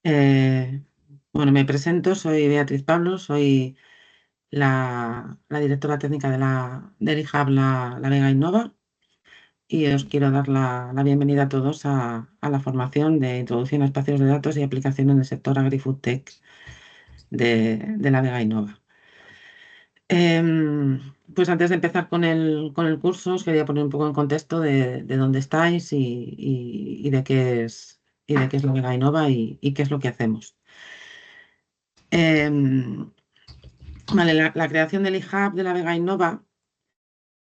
Eh, bueno, me presento, soy Beatriz Pablo, soy la directora técnica del IHAB La Vega Innova y os quiero dar la bienvenida a todos a la formación de Introducción a Espacios de Datos y Aplicación en el sector Agri-Food-Tech de La Vega Innova. Pues antes de empezar con el curso, os quería poner un poco en contexto de dónde estáis y de qué es La Vega Innova y qué es lo que hacemos. Em, Vale, la creación del eHub de La Vega Innova,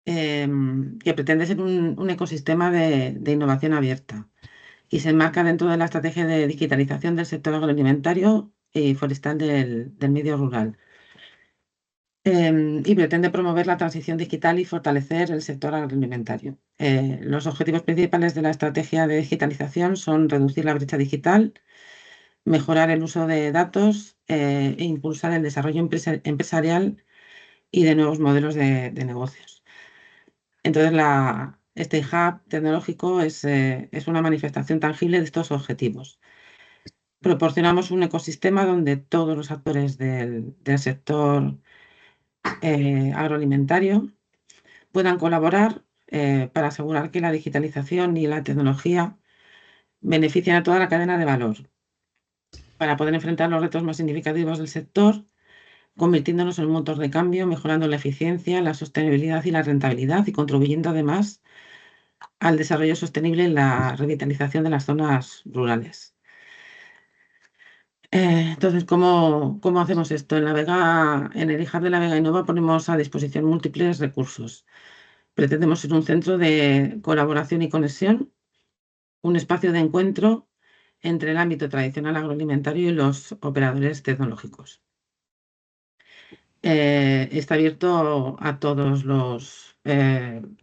que pretende ser un ecosistema de innovación abierta y se enmarca dentro de la estrategia de digitalización del sector agroalimentario y forestal del medio rural. Y pretende promover la transición digital y fortalecer el sector agroalimentario. Los objetivos principales de la estrategia de digitalización son reducir la brecha digital, mejorar el uso de datos e impulsar el desarrollo empresarial y de nuevos modelos de negocios. Entonces, este hub tecnológico es una manifestación tangible de estos objetivos. Proporcionamos un ecosistema donde todos los actores del sector agroalimentario puedan colaborar para asegurar que la digitalización y la tecnología benefician a toda la cadena de valor para poder enfrentar los retos más significativos del sector, convirtiéndonos en un motor de cambio, mejorando la eficiencia, la sostenibilidad y la rentabilidad y contribuyendo además al desarrollo sostenible y la revitalización de las zonas rurales. Entonces, ¿cómo hacemos esto? En el hub de La Vega Innova ponemos a disposición múltiples recursos. Pretendemos ser un centro de colaboración y conexión, un espacio de encuentro entre el ámbito tradicional agroalimentario y los operadores tecnológicos. Está abierto a todos los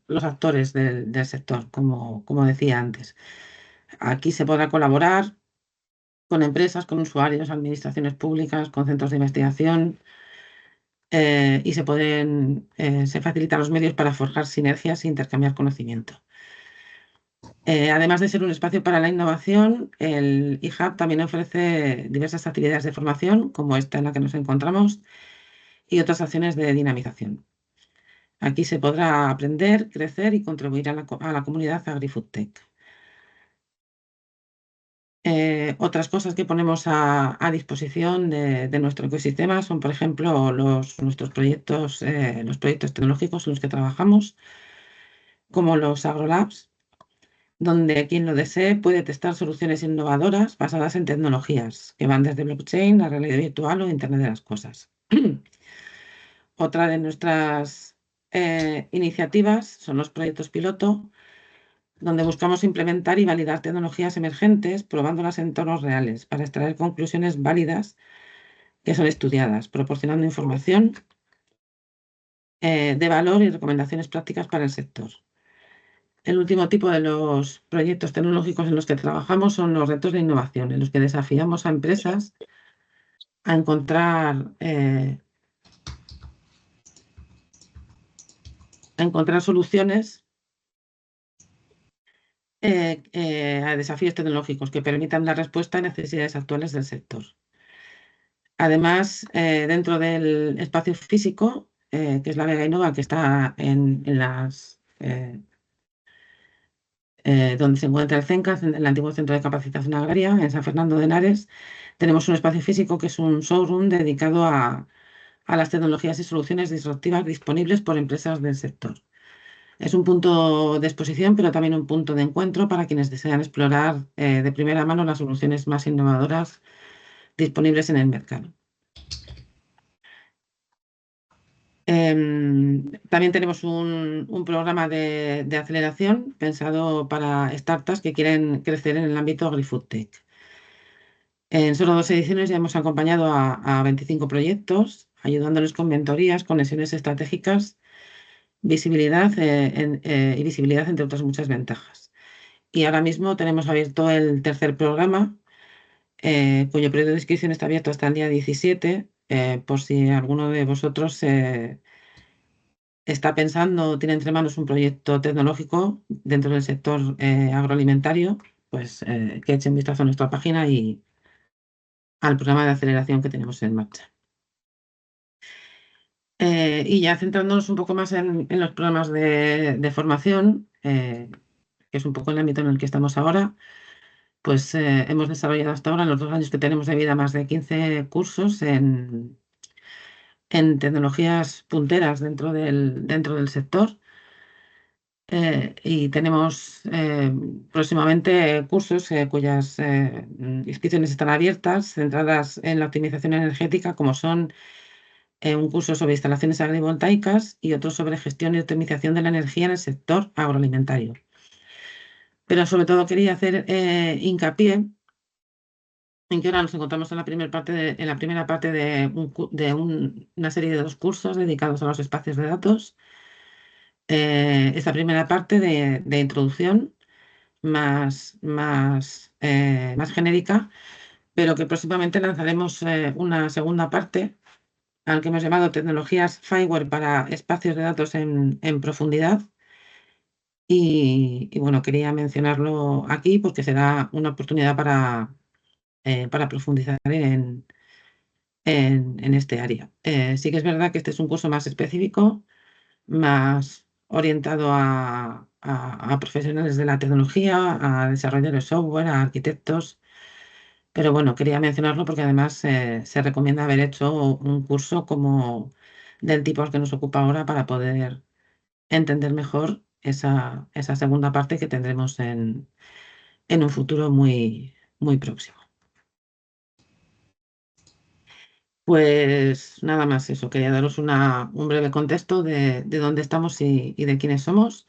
actores del sector, como decía antes. Aquí se podrá colaborar con empresas, con usuarios, administraciones públicas, con centros de investigación, y se facilitan los medios para forjar sinergias e intercambiar conocimiento. Además de ser un espacio para la innovación, el eHub también ofrece diversas actividades de formación, como esta en la que nos encontramos, y otras acciones de dinamización. Aquí se podrá aprender, crecer y contribuir a la comunidad AgriFoodTech. Otras cosas que ponemos a disposición de nuestro ecosistema son, por ejemplo, nuestros proyectos, los proyectos tecnológicos en los que trabajamos, como los AgroLabs, donde quien lo desee puede testar soluciones innovadoras basadas en tecnologías que van desde blockchain a realidad virtual o Internet de las cosas. Otra de nuestras iniciativas son los proyectos piloto, donde buscamos implementar y validar tecnologías emergentes, probándolas en entornos reales para extraer conclusiones válidas que son estudiadas, proporcionando información de valor y recomendaciones prácticas para el sector. El último tipo de los proyectos tecnológicos en los que trabajamos son los retos de innovación, en los que desafiamos a empresas a encontrar soluciones a desafíos tecnológicos que permitan dar respuesta a necesidades actuales del sector. Además, dentro del espacio físico, que es la Vega Innova, que está donde se encuentra el CENCA, el antiguo Centro de Capacitación Agraria, en San Fernando de Henares, tenemos un espacio físico que es un showroom dedicado a las tecnologías y soluciones disruptivas disponibles por empresas del sector. Es un punto de exposición, pero también un punto de encuentro para quienes desean explorar de primera mano las soluciones más innovadoras disponibles en el mercado. También tenemos un programa de aceleración pensado para startups que quieren crecer en el ámbito AgriFoodTech. En solo 2 ediciones ya hemos acompañado a 25 proyectos, ayudándoles con mentorías, conexiones estratégicas, visibilidad y visibilidad, entre otras muchas ventajas. Y ahora mismo tenemos abierto el tercer programa, cuyo periodo de inscripción está abierto hasta el día 17, por si alguno de vosotros está pensando o tiene entre manos un proyecto tecnológico dentro del sector agroalimentario, pues que echen un vistazo a nuestra página al programa de aceleración que tenemos en marcha. Y ya centrándonos un poco más en los programas de formación, que es un poco el ámbito en el que estamos ahora, pues hemos desarrollado hasta ahora, en los 2 años que tenemos de vida, más de 15 cursos en tecnologías punteras dentro del sector. Y tenemos próximamente cursos cuyas inscripciones están abiertas, centradas en la optimización energética, como son un curso sobre instalaciones agrivoltaicas y otro sobre gestión y optimización de la energía en el sector agroalimentario. Pero sobre todo quería hacer hincapié en que ahora nos encontramos en la primera parte de una serie de 2 cursos dedicados a los espacios de datos. Esta primera parte de introducción más genérica, pero que próximamente lanzaremos una segunda parte al que hemos llamado Tecnologías FiWare para espacios de datos en profundidad. Y bueno, quería mencionarlo aquí porque será una oportunidad para profundizar en este área. Sí que es verdad que este es un curso más específico, más orientado a profesionales de la tecnología, a desarrolladores de software, a arquitectos. Pero bueno, quería mencionarlo porque además se recomienda haber hecho un curso como del tipo al que nos ocupa ahora para poder entender mejor esa segunda parte que tendremos en un futuro muy, muy próximo. Pues nada más eso, quería daros un breve contexto de dónde estamos y de quiénes somos,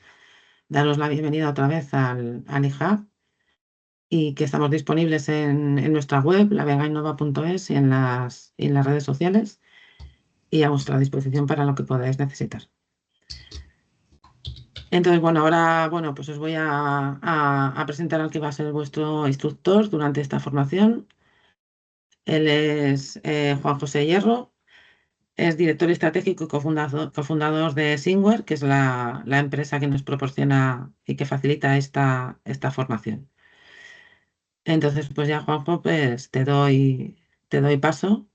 daros la bienvenida otra vez al iHub y que estamos disponibles en nuestra web, lavegainova.es, y en las redes sociales, y a vuestra disposición para lo que podáis necesitar. Entonces, bueno, ahora, bueno, pues os voy a presentar al que va a ser vuestro instructor durante esta formación. Él es Juan José Hierro, es director estratégico y cofundador de Singware, que es la empresa que nos proporciona y que facilita esta formación. Entonces, pues ya, Juanjo, pues te doy paso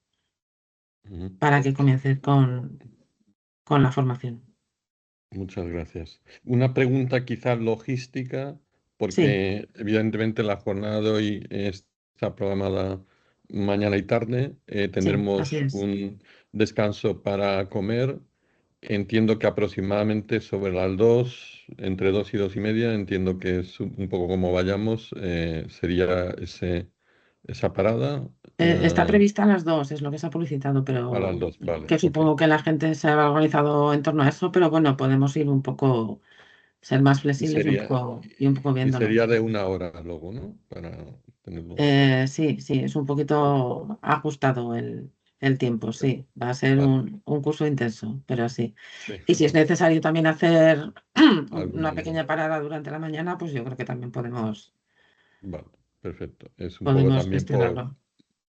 Ujú. para que comiences con la formación. Muchas gracias. Una pregunta quizás logística, Sí, porque evidentemente la jornada de hoy está programada mañana y tarde. sí, así Tendremos es. un descanso para comer. Entiendo que aproximadamente sobre las 2, entre 2 y 2:30, entiendo que es un poco como vayamos, sería esa parada. Está prevista a las 2, es lo que se ha publicitado, A las pero 2, vale, que ok. supongo que la gente se ha organizado en torno a eso, pero bueno, podemos ir un poco, ser más Y flexibles y un sería, poco, y un poco y viéndolo. sería de 1 hora luego, ¿no? Para tenerlo. Sí, sí, es un poquito ajustado el tiempo, sí. Va a ser Vale, un curso intenso, pero sí. sí, Y si es necesario también hacer alguna una breve. pequeña parada durante la mañana, pues yo creo que también podemos, Vale, perfecto. Es un poco podemos también gestionarlo.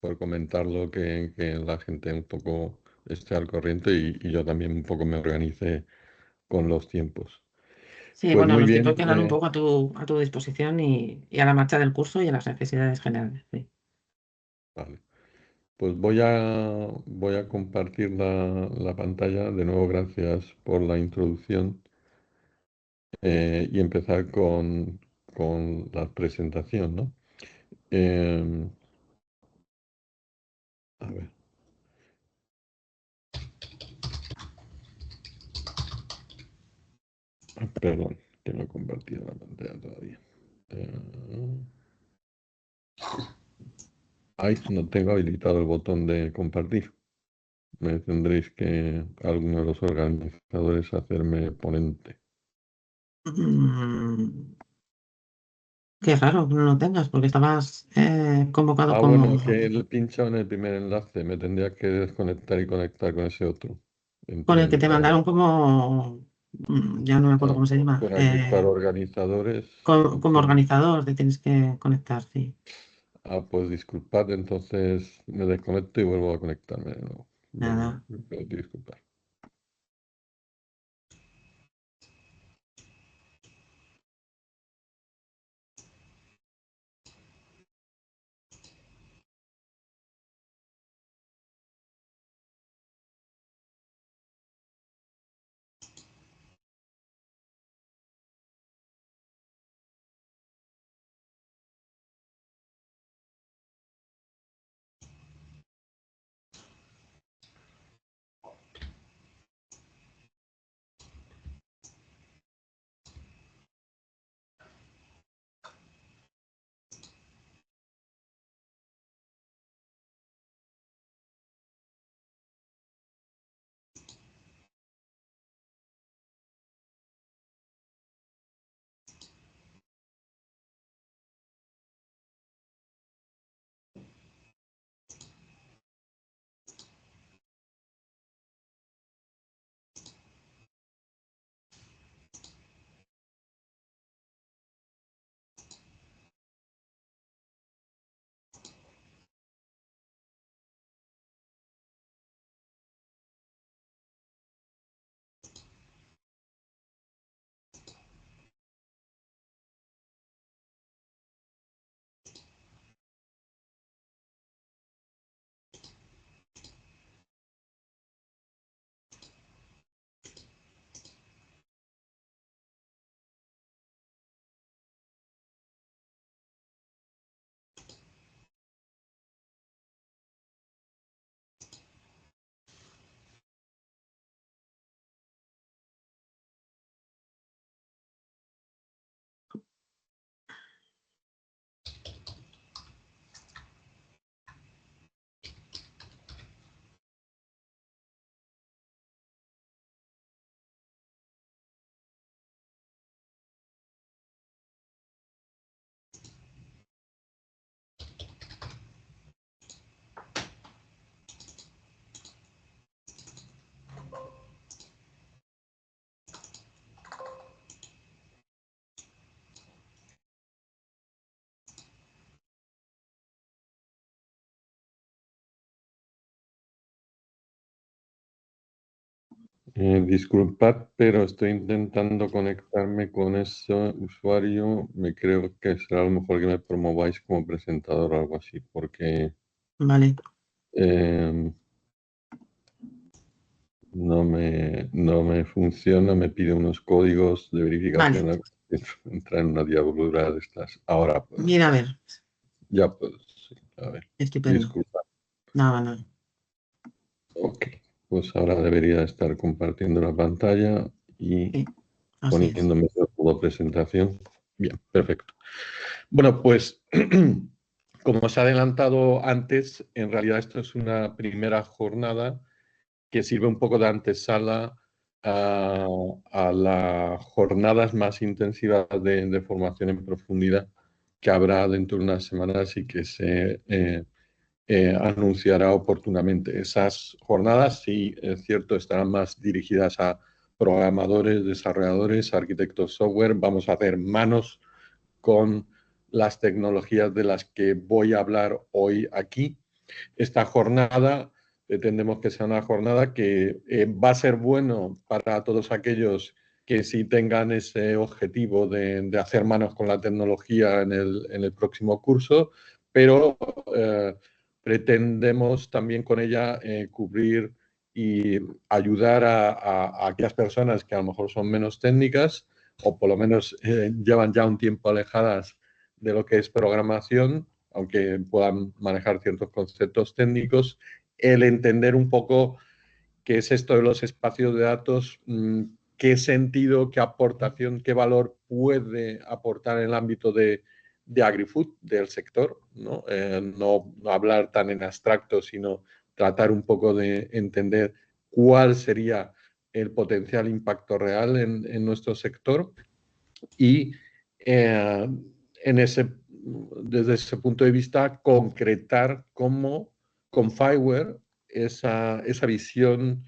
por comentarlo que la gente un poco esté al corriente y yo también un poco me organice con los tiempos. Sí, Pues bueno, muy los tiempos bien, quedan un poco a tu disposición y a la marcha del curso y a las necesidades generales. Sí. vale. Pues voy a compartir la pantalla. De nuevo, gracias por la introducción y empezar con la presentación, ¿no? Em, a ver, perdón, que no he compartido la pantalla todavía. Eh, Ay, no tengo habilitado el botón de compartir. Me tendréis que, alguno de los organizadores, hacerme ponente. Mm, qué raro que no lo tengas, porque estabas convocado Bueno, como que he pinchado en el primer enlace. Me tendría que desconectar y conectar con ese otro. con el que te Entiendo. mandaron como, ya no me acuerdo Ah, cómo se llama, por aquí, para organizadores. como Entiendo. organizador te tienes que conectar, sí. Pues disculpad, entonces me desconecto y vuelvo a conectarme de nuevo. Nada. Me pido disculpas. Disculpad, pero estoy intentando conectarme con ese usuario. Me creo que será a lo mejor que me promováis como presentador o algo así, porque Vale. eh, no me funciona, me pide unos códigos de Vale. verificación. Entra en una diablura de estas. Ahora puedo. Mira, a ver. Ya puedo. Sí. A ver, Estupendo. disculpa. Nada, nada. Ok, pues ahora debería estar compartiendo la pantalla y Sí, así es. poniéndome de modo presentación. Bien, perfecto. Bueno, pues como os he adelantado antes, en realidad esto es una primera jornada que sirve un poco de antesala a, a las jornadas más intensivas de formación en profundidad que habrá dentro de unas semanas y que se anunciará oportunamente. Esas jornadas, sí, es cierto, estarán más dirigidas a programadores, desarrolladores, arquitectos software. Vamos a hacer manos con las tecnologías de las que voy a hablar hoy aquí. Esta jornada pretendemos que sea una jornada que va a ser bueno para todos aquellos que sí tengan ese objetivo de hacer manos con la tecnología en el próximo curso, pero pretendemos también con ella cubrir y ayudar a aquellas personas que a lo mejor son menos técnicas o por lo menos llevan ya un tiempo alejadas de lo que es programación, aunque puedan manejar ciertos conceptos técnicos, el entender un poco qué es esto de los espacios de datos, qué sentido, qué aportación, qué valor puede aportar en el ámbito de agri-food, del sector, ¿no? No hablar tan en abstracto, sino tratar un poco de entender cuál sería el potencial impacto real en nuestro sector y eh, desde ese punto de vista concretar cómo con Fireware esa visión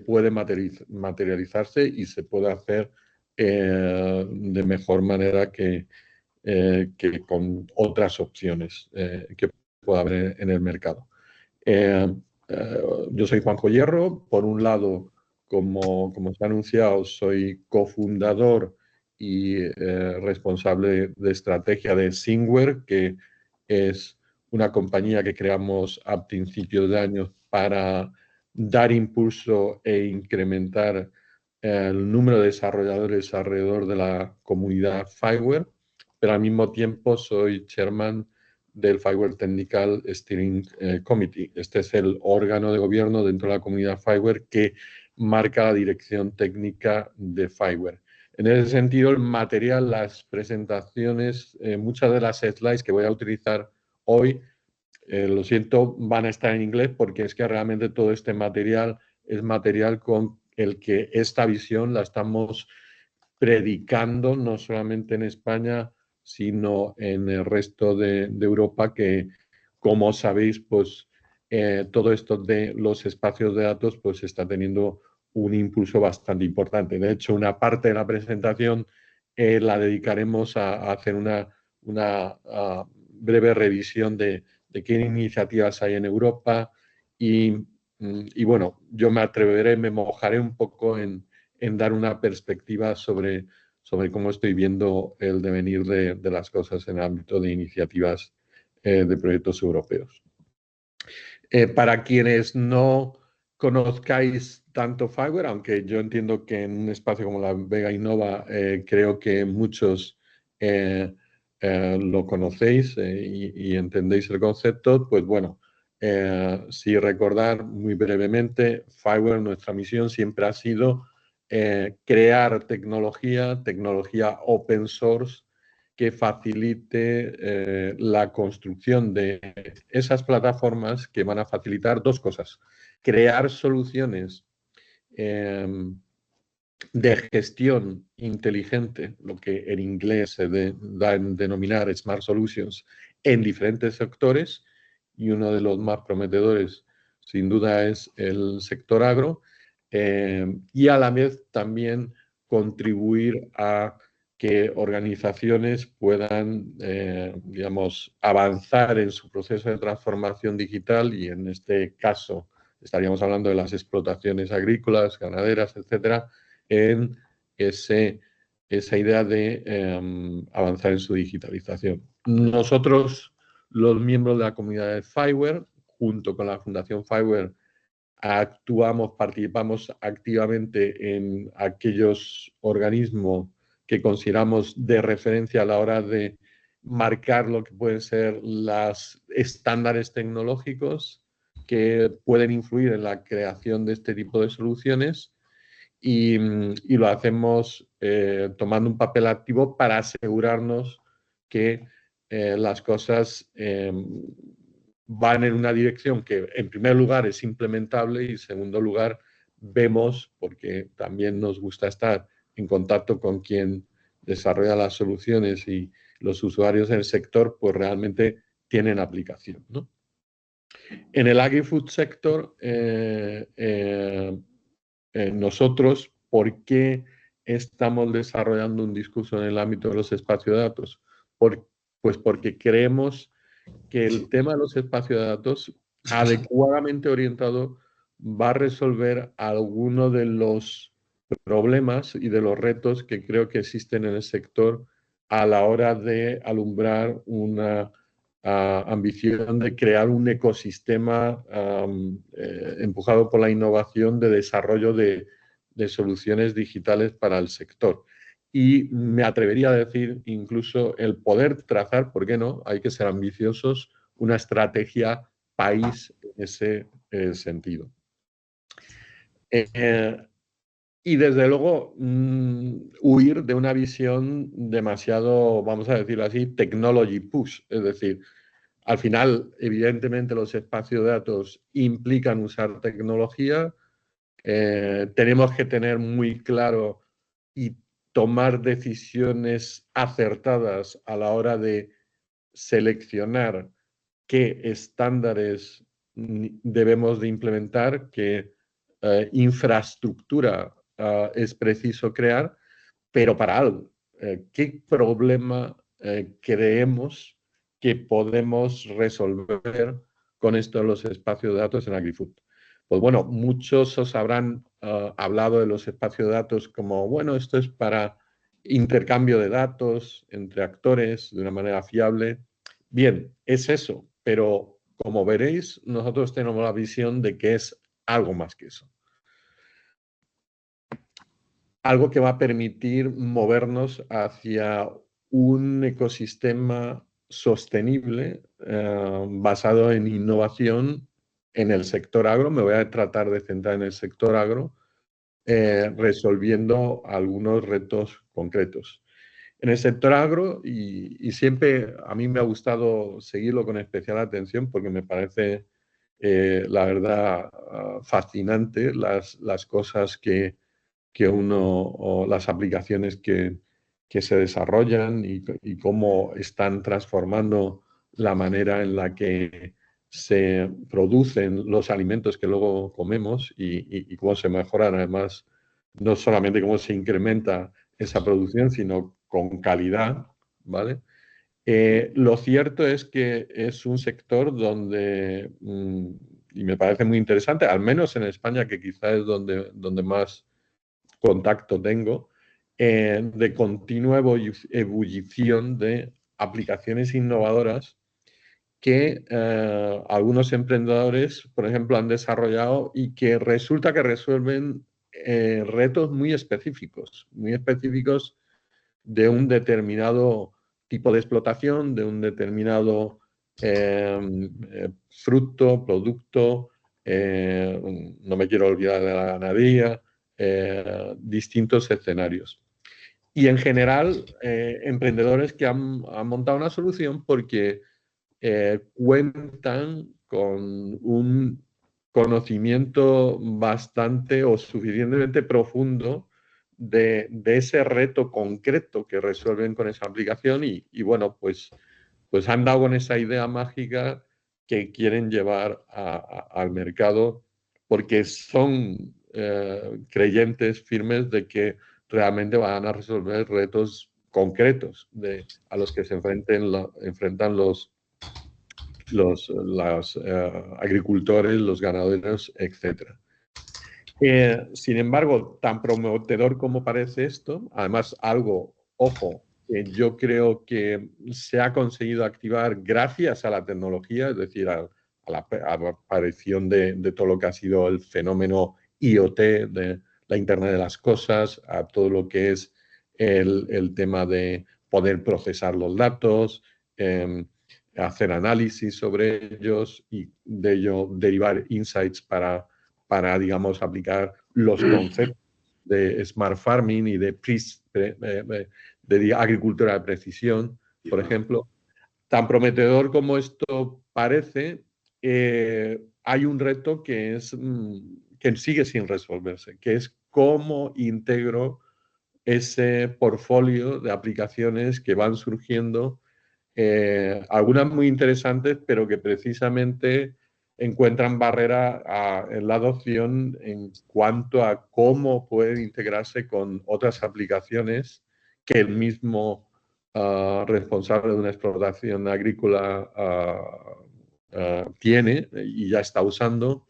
puede materializarse y se puede hacer de mejor manera que con otras opciones que pueda haber en el mercado. Eh, yo soy Juanjo Hierro, por un lado, como se ha anunciado, soy cofundador y responsable de estrategia de Singware, que es una compañía que creamos a principios de año para dar impulso e incrementar el número de desarrolladores alrededor de la comunidad Fireware, pero al mismo tiempo soy chairman del Fireware Technical Steering Committee. Este es el órgano de gobierno dentro de la comunidad Fireware que marca la dirección técnica de Fireware. En ese sentido, el material, las presentaciones, muchas de las slides que voy a utilizar hoy, lo siento, van a estar en inglés porque es que realmente todo este material es material con el que esta visión la estamos predicando no solamente en España, sino en el resto de Europa, que como sabéis, pues todo esto de los espacios de datos pues está teniendo un impulso bastante importante. De hecho, una parte de la presentación la dedicaremos a hacer una breve revisión de qué iniciativas hay en Europa y bueno, yo me atreveré, me mojaré un poco en dar una perspectiva sobre cómo estoy viendo el devenir de las cosas en el ámbito de iniciativas de proyectos europeos. Para quienes no conozcáis tanto Fireware, aunque yo entiendo que en un espacio como la Vega Innova creo que muchos lo conocéis y entendéis el concepto, pues bueno, si recordar muy brevemente, Fireware, nuestra misión siempre ha sido crear tecnología open source que facilite la construcción de esas plataformas que van a facilitar dos cosas. Crear soluciones de gestión inteligente, lo que en inglés se da en denominar Smart Solutions, en diferentes sectores, y uno de los más prometedores, sin duda, es el sector agro, y a la vez también contribuir a que organizaciones puedan, digamos, avanzar en su proceso de transformación digital y en este caso estaríamos hablando de las explotaciones agrícolas, ganaderas, etcétera, en esa idea de avanzar en su digitalización. Nosotros, los miembros de la comunidad de FIWARE, junto con la Fundación FIWARE, participamos activamente en aquellos organismos que consideramos de referencia a la hora de marcar lo que pueden ser los estándares tecnológicos que pueden influir en la creación de este tipo de soluciones y lo hacemos tomando un papel activo para asegurarnos que las cosas van en una dirección que, en primer lugar, es implementable y, en segundo lugar, vemos, porque también nos gusta estar en contacto con quien desarrolla las soluciones y los usuarios en el sector, pues realmente tienen aplicación, ¿no? En el agri-food sector, nosotros, ¿por qué estamos desarrollando un discurso en el ámbito de los espacios de datos? Pues porque creemos que el tema de los espacios de datos, adecuadamente orientado, va a resolver algunos de los problemas y de los retos que creo que existen en el sector a la hora de alumbrar una ambición de crear un ecosistema empujado por la innovación de desarrollo de soluciones digitales para el sector. Y me atrevería a decir incluso el poder trazar, ¿por qué no? Hay que ser ambiciosos, una estrategia país en ese sentido. Y desde luego huir de una visión demasiado, vamos a decirlo así, technology push. Es decir, al final, evidentemente, los espacios de datos implican usar tecnología. Tenemos que tener muy claro y tomar decisiones acertadas a la hora de seleccionar qué estándares debemos de implementar, qué infraestructura es preciso crear, pero para algo. ¿Qué problema creemos que podemos resolver con esto en los espacios de datos en AgriFood? Pues bueno, muchos os habrán hablado de los espacios de datos como, bueno, esto es para intercambio de datos entre actores de una manera fiable. Bien, es eso, pero como veréis, nosotros tenemos la visión de que es algo más que eso. Algo que va a permitir movernos hacia un ecosistema sostenible basado en innovación en el sector agro. Me voy a tratar de centrar en el sector agro, resolviendo algunos retos concretos. En el sector agro, y siempre a mí me ha gustado seguirlo con especial atención porque me parece, la verdad, fascinante las cosas que o las aplicaciones que se desarrollan y cómo están transformando la manera en la que se producen los alimentos que luego comemos y cómo se mejoran, además, no solamente cómo se incrementa esa producción, sino con calidad, ¿vale? Lo cierto es que es un sector donde, y me parece muy interesante, al menos en España, que quizás es donde más contacto tengo, de continua ebullición de aplicaciones innovadoras que algunos emprendedores, por ejemplo, han desarrollado y que resulta que resuelven retos muy específicos de un determinado tipo de explotación, de un determinado fruto, producto, no me quiero olvidar de la ganadería, distintos escenarios. Y en general, emprendedores que han montado una solución porque cuentan con un conocimiento bastante o suficientemente profundo de ese reto concreto que resuelven con esa aplicación y bueno, pues han dado con esa idea mágica que quieren llevar al mercado porque son creyentes firmes de que realmente van a resolver retos concretos a los que se enfrentan los los agricultores, los ganaderos, etc. Sin embargo, tan prometedor como parece esto, además algo, ojo, yo creo que se ha conseguido activar gracias a la tecnología, es decir, a la aparición de todo lo que ha sido el fenómeno IoT, de la Internet de las Cosas, a todo lo que es el tema de poder procesar los datos, hacer análisis sobre ellos y de ello derivar insights para, digamos, aplicar los conceptos de smart farming y de agricultura de precisión, por ejemplo. Tan prometedor como esto parece, hay un reto que sigue sin resolverse, que es cómo integro ese portfolio de aplicaciones que van surgiendo, algunas muy interesantes, pero que precisamente encuentran barrera en la adopción en cuanto a cómo puede integrarse con otras aplicaciones que el mismo responsable de una explotación agrícola tiene y ya está usando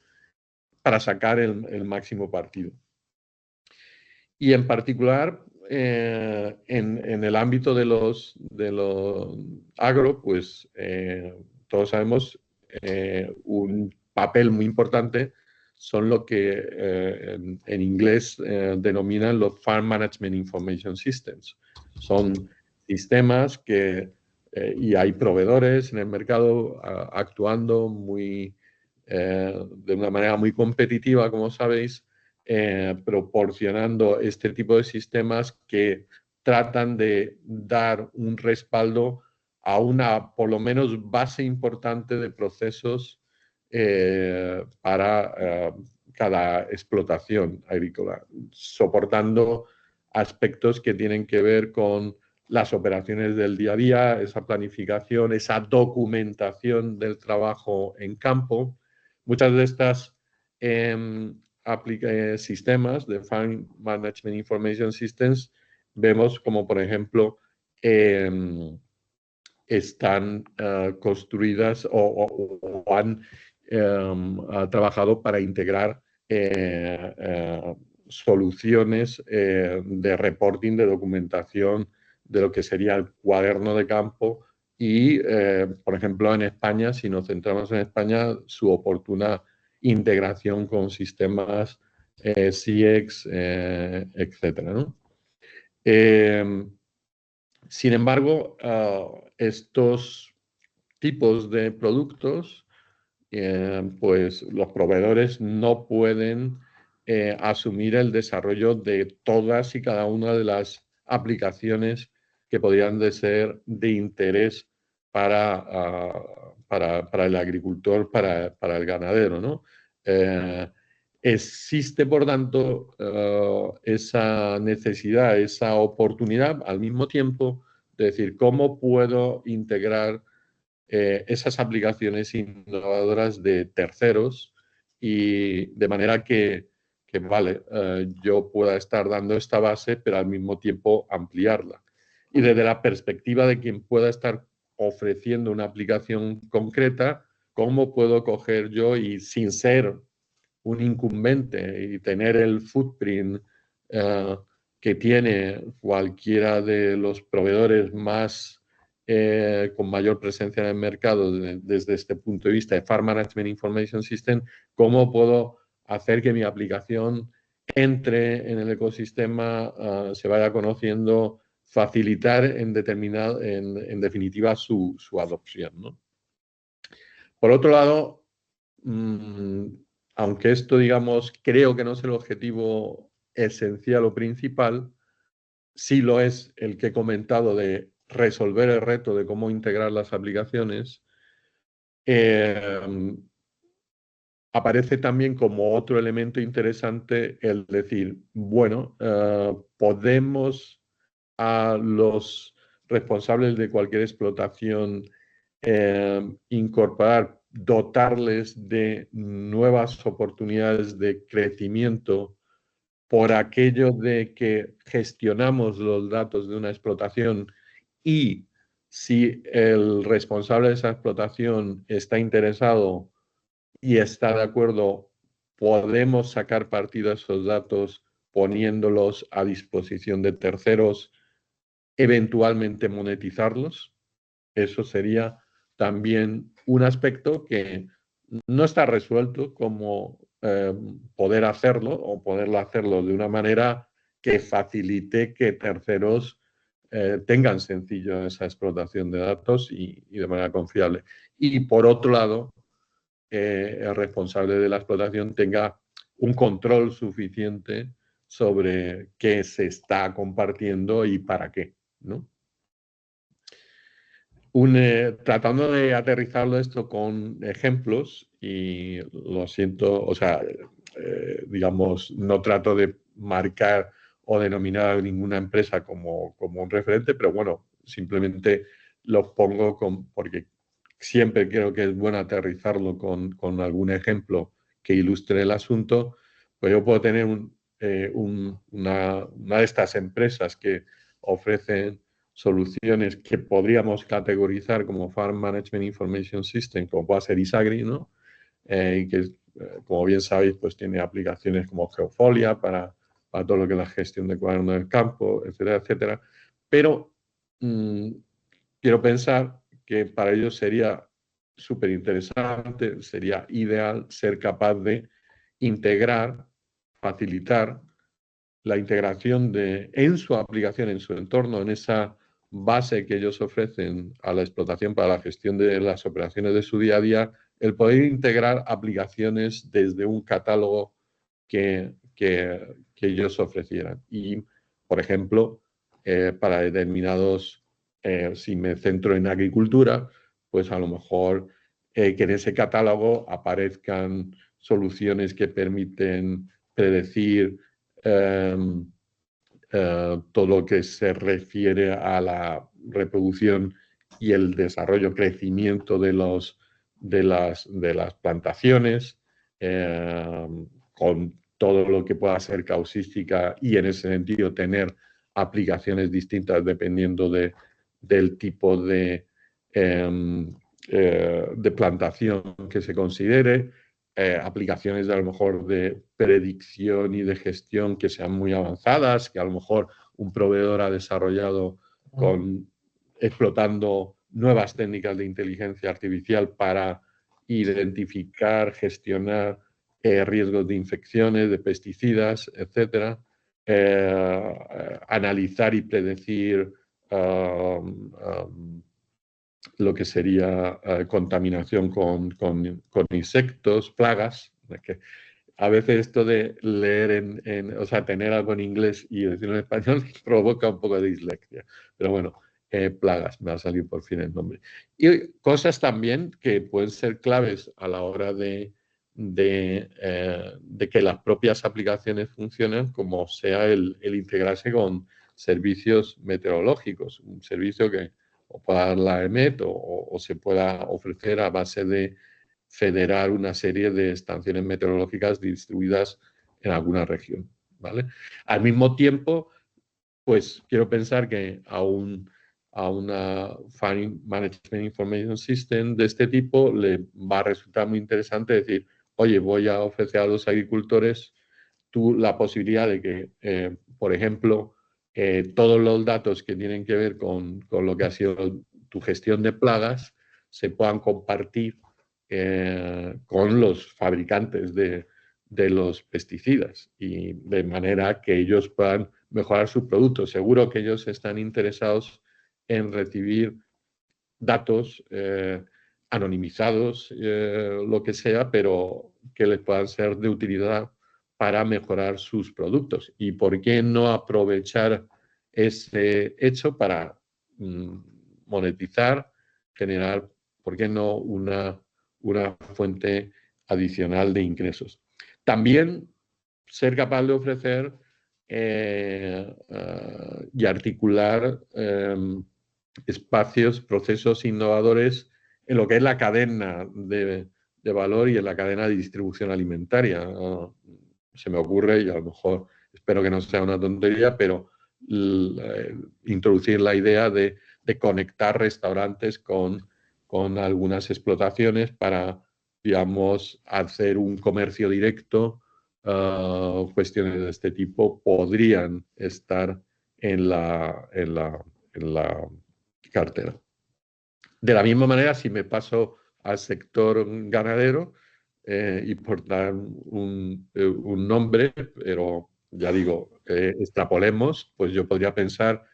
para sacar el máximo partido. Y en particular, en el ámbito de los agro, pues todos sabemos un papel muy importante son lo que en inglés denominan los Farm Management Information Systems. Son sistemas que, y hay proveedores en el mercado actuando de una manera muy competitiva, como sabéis, proporcionando este tipo de sistemas que tratan de dar un respaldo a una, por lo menos, base importante de procesos para cada explotación agrícola, soportando aspectos que tienen que ver con las operaciones del día a día, esa planificación, esa documentación del trabajo en campo. Muchas de estas sistemas de Farm Management Information Systems, vemos como, por ejemplo, están construidas o han trabajado para integrar soluciones de reporting, de documentación de lo que sería el cuaderno de campo y, por ejemplo, en España, si nos centramos en España, su oportuna integración con sistemas CX, etcétera, ¿no? Sin embargo, estos tipos de productos, pues los proveedores no pueden asumir el desarrollo de todas y cada una de las aplicaciones que podrían de ser de interés para el agricultor, para el ganadero, ¿no? Existe, por tanto, esa necesidad, esa oportunidad al mismo tiempo de decir cómo puedo integrar esas aplicaciones innovadoras de terceros y de manera que vale, yo pueda estar dando esta base, pero al mismo tiempo ampliarla. Y desde la perspectiva de quien pueda estar ofreciendo una aplicación concreta, ¿cómo puedo coger yo y sin ser un incumbente y tener el footprint que tiene cualquiera de los proveedores más con mayor presencia en el mercado desde este punto de vista de Farm Management Information System, cómo puedo hacer que mi aplicación entre en el ecosistema, se vaya conociendo, facilitar en definitiva su adopción, ¿no? Por otro lado, aunque esto, digamos, creo que no es el objetivo esencial o principal, sí lo es el que he comentado de resolver el reto de cómo integrar las aplicaciones, aparece también como otro elemento interesante el decir, bueno, podemos a los responsables de cualquier explotación incorporar, dotarles de nuevas oportunidades de crecimiento por aquello de que gestionamos los datos de una explotación y si el responsable de esa explotación está interesado y está de acuerdo, podemos sacar partido a esos datos poniéndolos a disposición de terceros, eventualmente monetizarlos. Eso sería también un aspecto que no está resuelto, como poder hacerlo o poderlo hacerlo de una manera que facilite que terceros tengan sencillo esa explotación de datos y de manera confiable. Y por otro lado, el responsable de la explotación tenga un control suficiente sobre qué se está compartiendo y para qué, ¿no? Tratando de aterrizarlo esto con ejemplos, y lo siento, o sea, digamos, no trato de marcar o denominar a ninguna empresa como un referente, pero bueno, simplemente lo pongo porque siempre creo que es bueno aterrizarlo con algún ejemplo que ilustre el asunto. Pues yo puedo tener una de estas empresas que ofrecen soluciones que podríamos categorizar como Farm Management Information System, como puede ser Isagri, ¿no? Y que, como bien sabéis, pues tiene aplicaciones como Geofolia para todo lo que es la gestión de cuadernos del campo, etcétera, etcétera. Pero quiero pensar que para ellos sería súper interesante, sería ideal ser capaz de integrar, facilitar la integración en su aplicación, en su entorno, en esa base que ellos ofrecen a la explotación para la gestión de las operaciones de su día a día, el poder integrar aplicaciones desde un catálogo que ellos ofrecieran. Y, por ejemplo, para determinados, si me centro en agricultura, pues a lo mejor que en ese catálogo aparezcan soluciones que permiten predecir todo lo que se refiere a la reproducción y el desarrollo, crecimiento de las plantaciones, con todo lo que pueda ser causística y en ese sentido tener aplicaciones distintas dependiendo del tipo de plantación que se considere. Aplicaciones a lo mejor de predicción y de gestión que sean muy avanzadas, que a lo mejor un proveedor ha desarrollado explotando nuevas técnicas de inteligencia artificial para identificar, gestionar riesgos de infecciones, de pesticidas, etcétera. Analizar y predecir lo que sería contaminación con insectos, plagas. Que a veces esto de leer o sea, tener algo en inglés y decirlo en español provoca un poco de dislexia. Pero bueno, plagas, me ha salido por fin el nombre. Y cosas también que pueden ser claves a la hora de que las propias aplicaciones funcionen, como sea el integrarse con servicios meteorológicos, un servicio que o pueda dar la EMET o se pueda ofrecer a base de federar una serie de estaciones meteorológicas distribuidas en alguna región, ¿vale? Al mismo tiempo, pues quiero pensar que a una Farm Management Information System de este tipo le va a resultar muy interesante decir, oye, voy a ofrecer a los agricultores la posibilidad de que, por ejemplo, todos los datos que tienen que ver con lo que ha sido tu gestión de plagas se puedan compartir con los fabricantes de los pesticidas y de manera que ellos puedan mejorar sus productos. Seguro que ellos están interesados en recibir datos anonimizados, lo que sea, pero que les puedan ser de utilidad para mejorar sus productos. ¿Y por qué no aprovechar ese hecho para monetizar, generar, por qué no una fuente adicional de ingresos? También ser capaz de ofrecer y articular espacios, procesos innovadores en lo que es la cadena de valor y en la cadena de distribución alimentaria. Se me ocurre, y a lo mejor espero que no sea una tontería, pero introducir la idea de conectar restaurantes con algunas explotaciones para, digamos, hacer un comercio directo. Cuestiones de este tipo podrían estar en la cartera. De la misma manera, si me paso al sector ganadero, y por dar un nombre, pero ya digo, extrapolemos, pues yo podría pensar,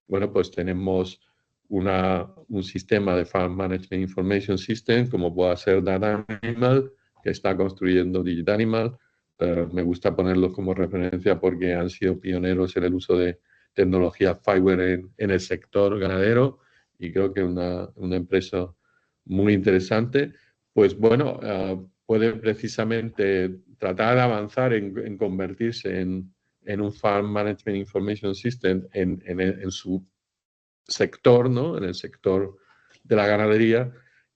bueno, pues tenemos un sistema de Farm Management Information System, como pueda ser Data Animal, que está construyendo Digital Animal. Me gusta ponerlos como referencia porque han sido pioneros en el uso de tecnología Fiverr en el sector ganadero, y creo que es una empresa muy interesante. Pues bueno, puede precisamente tratar de avanzar en convertirse en un Farm Management Information System en su sector, ¿no? En el sector de la ganadería,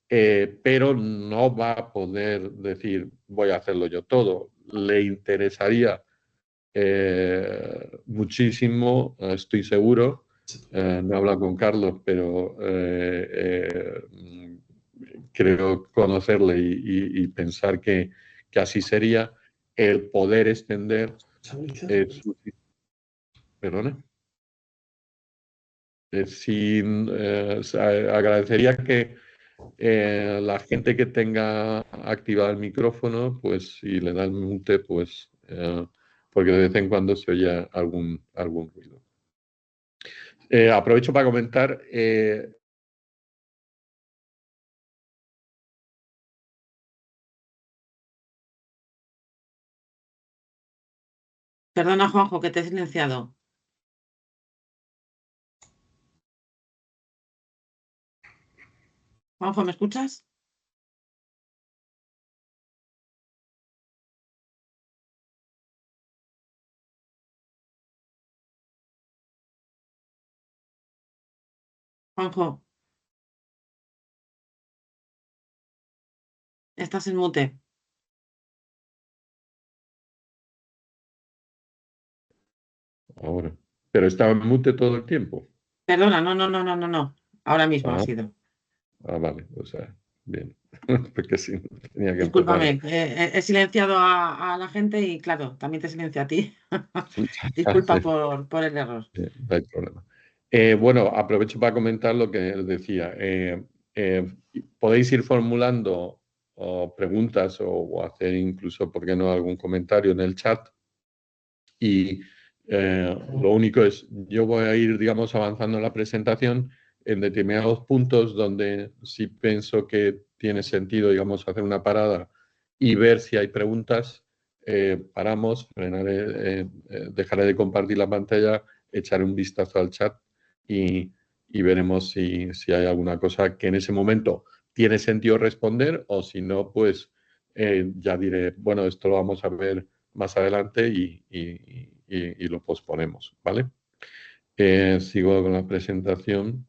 pero no va a poder decir voy a hacerlo yo todo. Le interesaría muchísimo, estoy seguro. No he hablado con Carlos, pero creo conocerle y pensar que así sería el poder extender su... Perdone. Agradecería que la gente que tenga activado el micrófono, pues si le da el mute, pues porque de vez en cuando se oye algún ruido. Aprovecho para comentar. Perdona, Juanjo, que te he silenciado. Juanjo, ¿me escuchas? Juanjo, estás en mute. Ahora. Pero estaba en mute todo el tiempo. Perdona, no. Ahora mismo ha Ah, sido. vale, o sea, bien. Porque sí, tenía que empezar. Discúlpame, he silenciado a la gente y claro, también te silencio a ti. Disculpa por el error. No hay problema. Bueno, aprovecho para comentar lo que decía. Podéis ir formulando preguntas o hacer incluso, ¿por qué no?, algún comentario en el chat. Y lo único es, yo voy a ir, digamos, avanzando en la presentación en determinados puntos donde sí pienso que tiene sentido, digamos, hacer una parada y ver si hay preguntas. Paramos, dejaré de compartir la pantalla, echaré un vistazo al chat y veremos si hay alguna cosa que en ese momento tiene sentido responder, o si no, pues ya diré, bueno, esto lo vamos a ver más adelante y lo posponemos, ¿vale? Sigo con la presentación.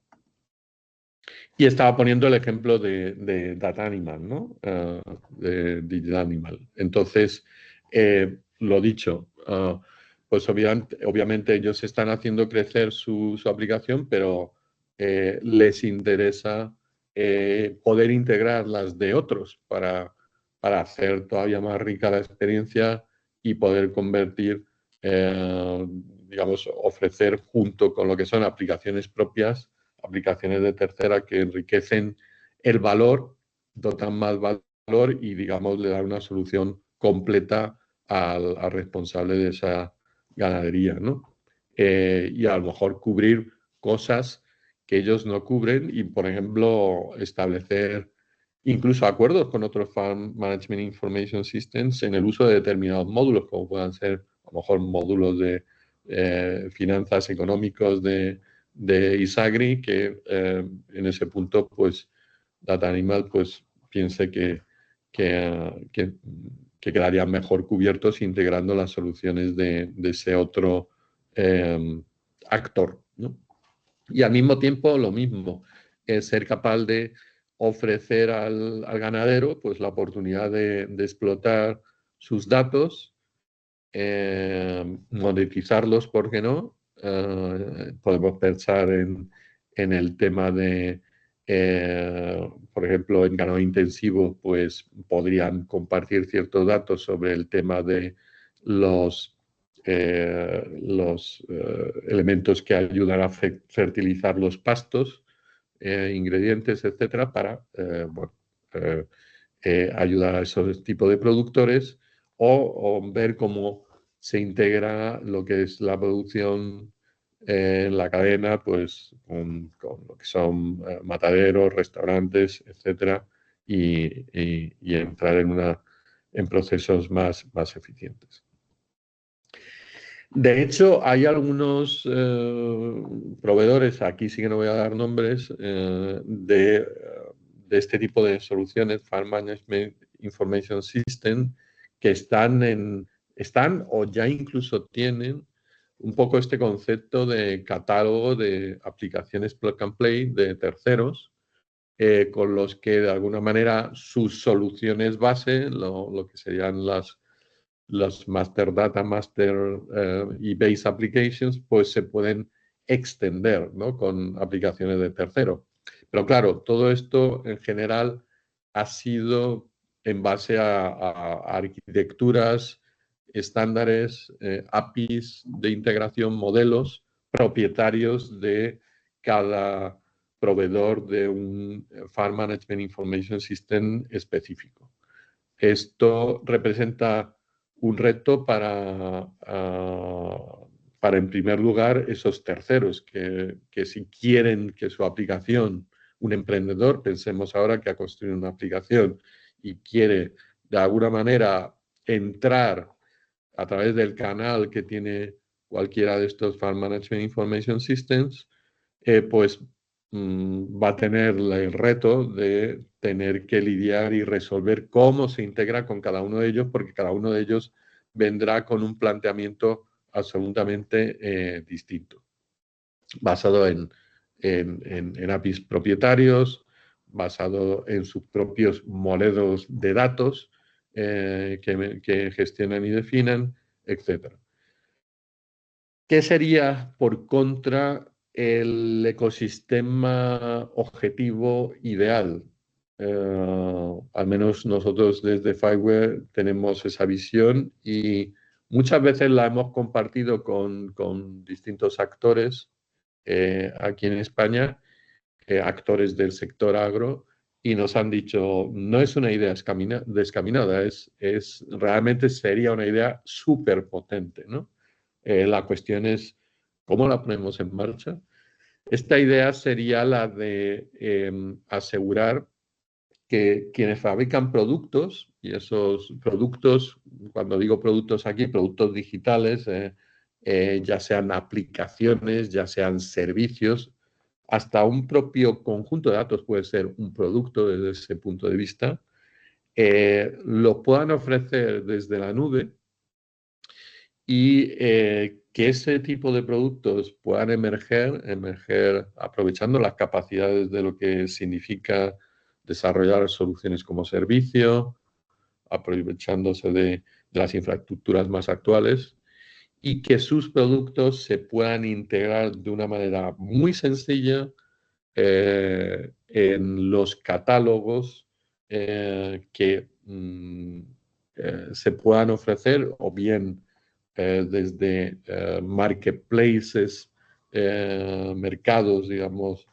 Y estaba poniendo el ejemplo de Data Animal, ¿no? De Digital Animal. Entonces, lo dicho, pues obviamente ellos están haciendo crecer su aplicación, pero les interesa poder integrar las de otros para hacer todavía más rica la experiencia y poder convertir, digamos, ofrecer junto con lo que son aplicaciones propias, aplicaciones de tercera que enriquecen el valor, dotan más valor y, digamos, le dan una solución completa al responsable de esa ganadería, ¿no? Y a lo mejor cubrir cosas que ellos no cubren y, por ejemplo, establecer incluso acuerdos con otros Farm Management Information Systems en el uso de determinados módulos, como puedan ser a lo mejor módulos de finanzas económicos de Isagri, que en ese punto, pues, Data Animal, pues, piense que quedarían mejor cubiertos integrando las soluciones de ese otro actor, ¿no? Y al mismo tiempo, lo mismo, es ser capaz de ofrecer al ganadero, pues, la oportunidad de explotar sus datos, monetizarlos, ¿por qué no? Podemos pensar en el tema de, por ejemplo, en ganado intensivo, pues podrían compartir ciertos datos sobre el tema de los elementos que ayudan a fertilizar los pastos, ingredientes, etcétera, para bueno, ayudar a esos tipos de productores o ver cómo se integra lo que es la producción en la cadena, pues con lo que son mataderos, restaurantes, etcétera, y entrar en procesos más eficientes. De hecho, hay algunos proveedores, aquí sí que no voy a dar nombres, de este tipo de soluciones, Farm Management Information System, que están o ya incluso tienen un poco este concepto de catálogo de aplicaciones plug and play de terceros, con los que de alguna manera sus soluciones base, lo que serían las Master Data, Master y Base Applications, pues se pueden extender, ¿no?, con aplicaciones de tercero. Pero claro, todo esto en general ha sido en base a arquitecturas, estándares, APIs de integración, modelos propietarios de cada proveedor de un Farm Management Information System específico. Esto representa un reto para en primer lugar, esos terceros que si quieren que su aplicación, un emprendedor, pensemos ahora que ha construido una aplicación y quiere de alguna manera entrar a través del canal que tiene cualquiera de estos Farm Management Information Systems, pues va a tener el reto de tener que lidiar y resolver cómo se integra con cada uno de ellos, porque cada uno de ellos vendrá con un planteamiento absolutamente distinto, basado en APIs propietarios, basado en sus propios modelos de datos que gestionan y definen, etc. ¿Qué sería, por contra, el ecosistema objetivo ideal? Al menos nosotros desde Fireware tenemos esa visión y muchas veces la hemos compartido con distintos actores aquí en España, actores del sector agro, y nos han dicho, no es una idea descaminada, realmente sería una idea súper potente, ¿no? La cuestión es cómo la ponemos en marcha. Esta idea sería la de asegurar que quienes fabrican productos, y esos productos, cuando digo productos aquí, productos digitales, ya sean aplicaciones, ya sean servicios, hasta un propio conjunto de datos puede ser un producto desde ese punto de vista, lo puedan ofrecer desde la nube y que ese tipo de productos puedan emerger aprovechando las capacidades de lo que significa desarrollar soluciones como servicio, aprovechándose de las infraestructuras más actuales y que sus productos se puedan integrar de una manera muy sencilla en los catálogos que se puedan ofrecer o bien desde marketplaces, mercados, digamos,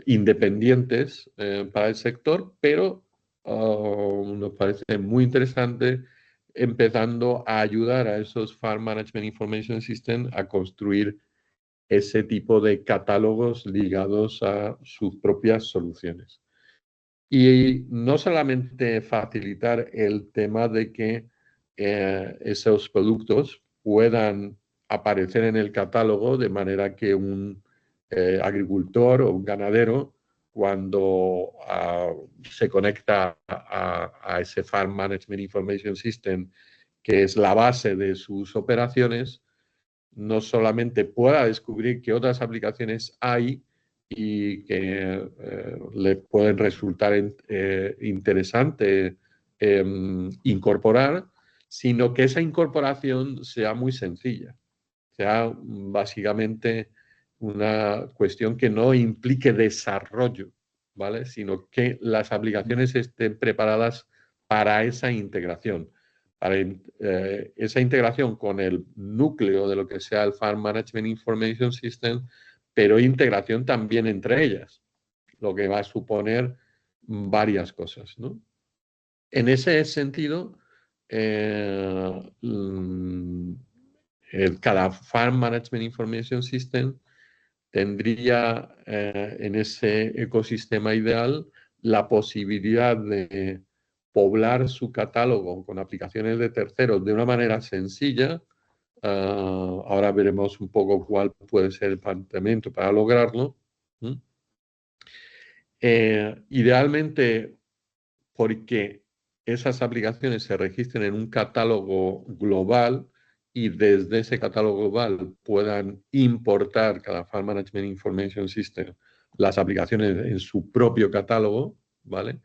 independientes para el sector, pero nos parece muy interesante empezando a ayudar a esos Farm Management Information System a construir ese tipo de catálogos ligados a sus propias soluciones. Y no solamente facilitar el tema de que esos productos puedan aparecer en el catálogo de manera que un agricultor o un ganadero, cuando se conecta a ese Farm Management Information System, que es la base de sus operaciones, no solamente pueda descubrir qué otras aplicaciones hay y que le pueden resultar interesante incorporar, sino que esa incorporación sea muy sencilla, sea básicamente una cuestión que no implique desarrollo, ¿vale? Sino que las aplicaciones estén preparadas para esa integración. Para esa integración con el núcleo de lo que sea el Farm Management Information System, pero integración también entre ellas, lo que va a suponer varias cosas, ¿no? En ese sentido, cada Farm Management Information System tendría en ese ecosistema ideal la posibilidad de poblar su catálogo con aplicaciones de terceros de una manera sencilla. Ahora veremos un poco cuál puede ser el planteamiento para lograrlo. Idealmente, porque esas aplicaciones se registren en un catálogo global y desde ese catálogo global puedan importar cada Farm Management Information System las aplicaciones en su propio catálogo, ¿vale?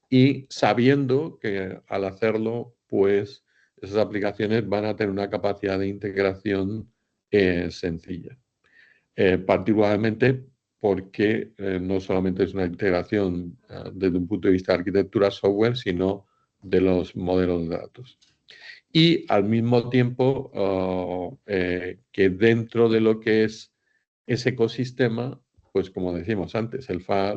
Y sabiendo que al hacerlo, pues esas aplicaciones van a tener una capacidad de integración sencilla. Particularmente porque no solamente es una integración desde un punto de vista de arquitectura software, sino de los modelos de datos. Y al mismo tiempo que dentro de lo que es ese ecosistema, pues como decimos antes,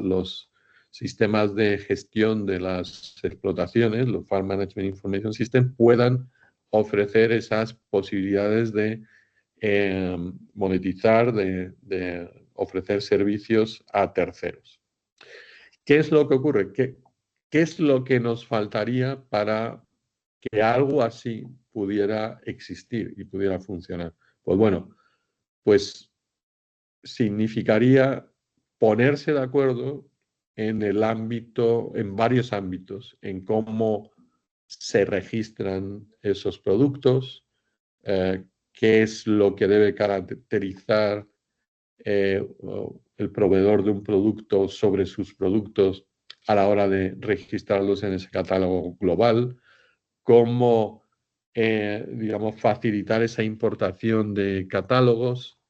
los sistemas de gestión de las explotaciones, los Farm Management Information System, puedan ofrecer esas posibilidades de monetizar, de ofrecer servicios a terceros. ¿Qué es lo que ocurre? ¿Qué es lo que nos faltaría para que algo así pudiera existir y pudiera funcionar? Pues bueno, pues significaría ponerse de acuerdo en el ámbito, en varios ámbitos, en cómo se registran esos productos, qué es lo que debe caracterizar el proveedor de un producto sobre sus productos a la hora de registrarlos en ese catálogo global, cómo, digamos, facilitar esa importación de catálogos,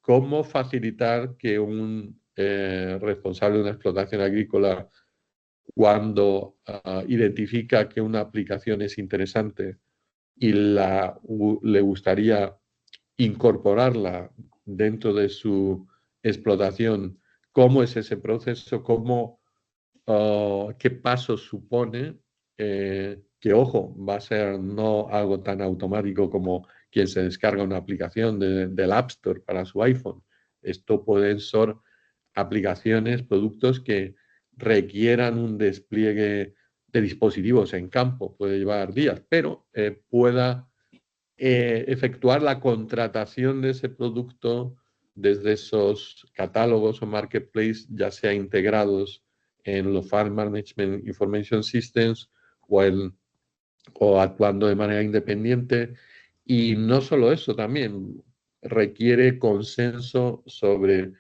cómo facilitar que un responsable de una explotación agrícola, cuando identifica que una aplicación es interesante y le gustaría incorporarla dentro de su explotación, cómo es ese proceso, qué pasos supone, que ojo, va a ser no algo tan automático como quien se descarga una aplicación del App Store para su iPhone. Esto pueden ser aplicaciones, productos que requieran un despliegue de dispositivos en campo, puede llevar días, pero pueda efectuar la contratación de ese producto desde esos catálogos o marketplace, ya sea integrados en los Farm Management Information Systems o actuando de manera independiente. Y no solo eso, también requiere consenso sobre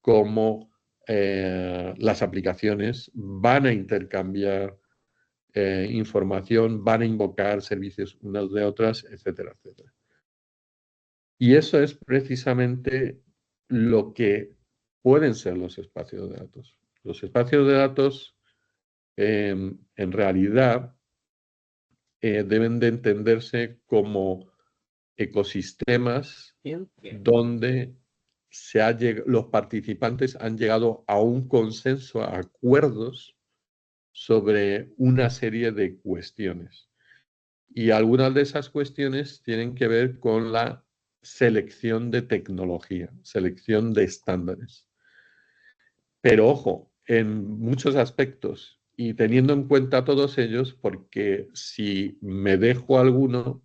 cómo las aplicaciones van a intercambiar información, van a invocar servicios unas de otras, etcétera, etcétera. Y eso es precisamente lo que pueden ser los espacios de datos. Los espacios de datos, en realidad, deben de entenderse como ecosistemas donde los participantes han llegado a un consenso, a acuerdos sobre una serie de cuestiones. Y algunas de esas cuestiones tienen que ver con la selección de tecnología, selección de estándares. Pero ojo, en muchos aspectos y teniendo en cuenta todos ellos, porque si me dejo alguno,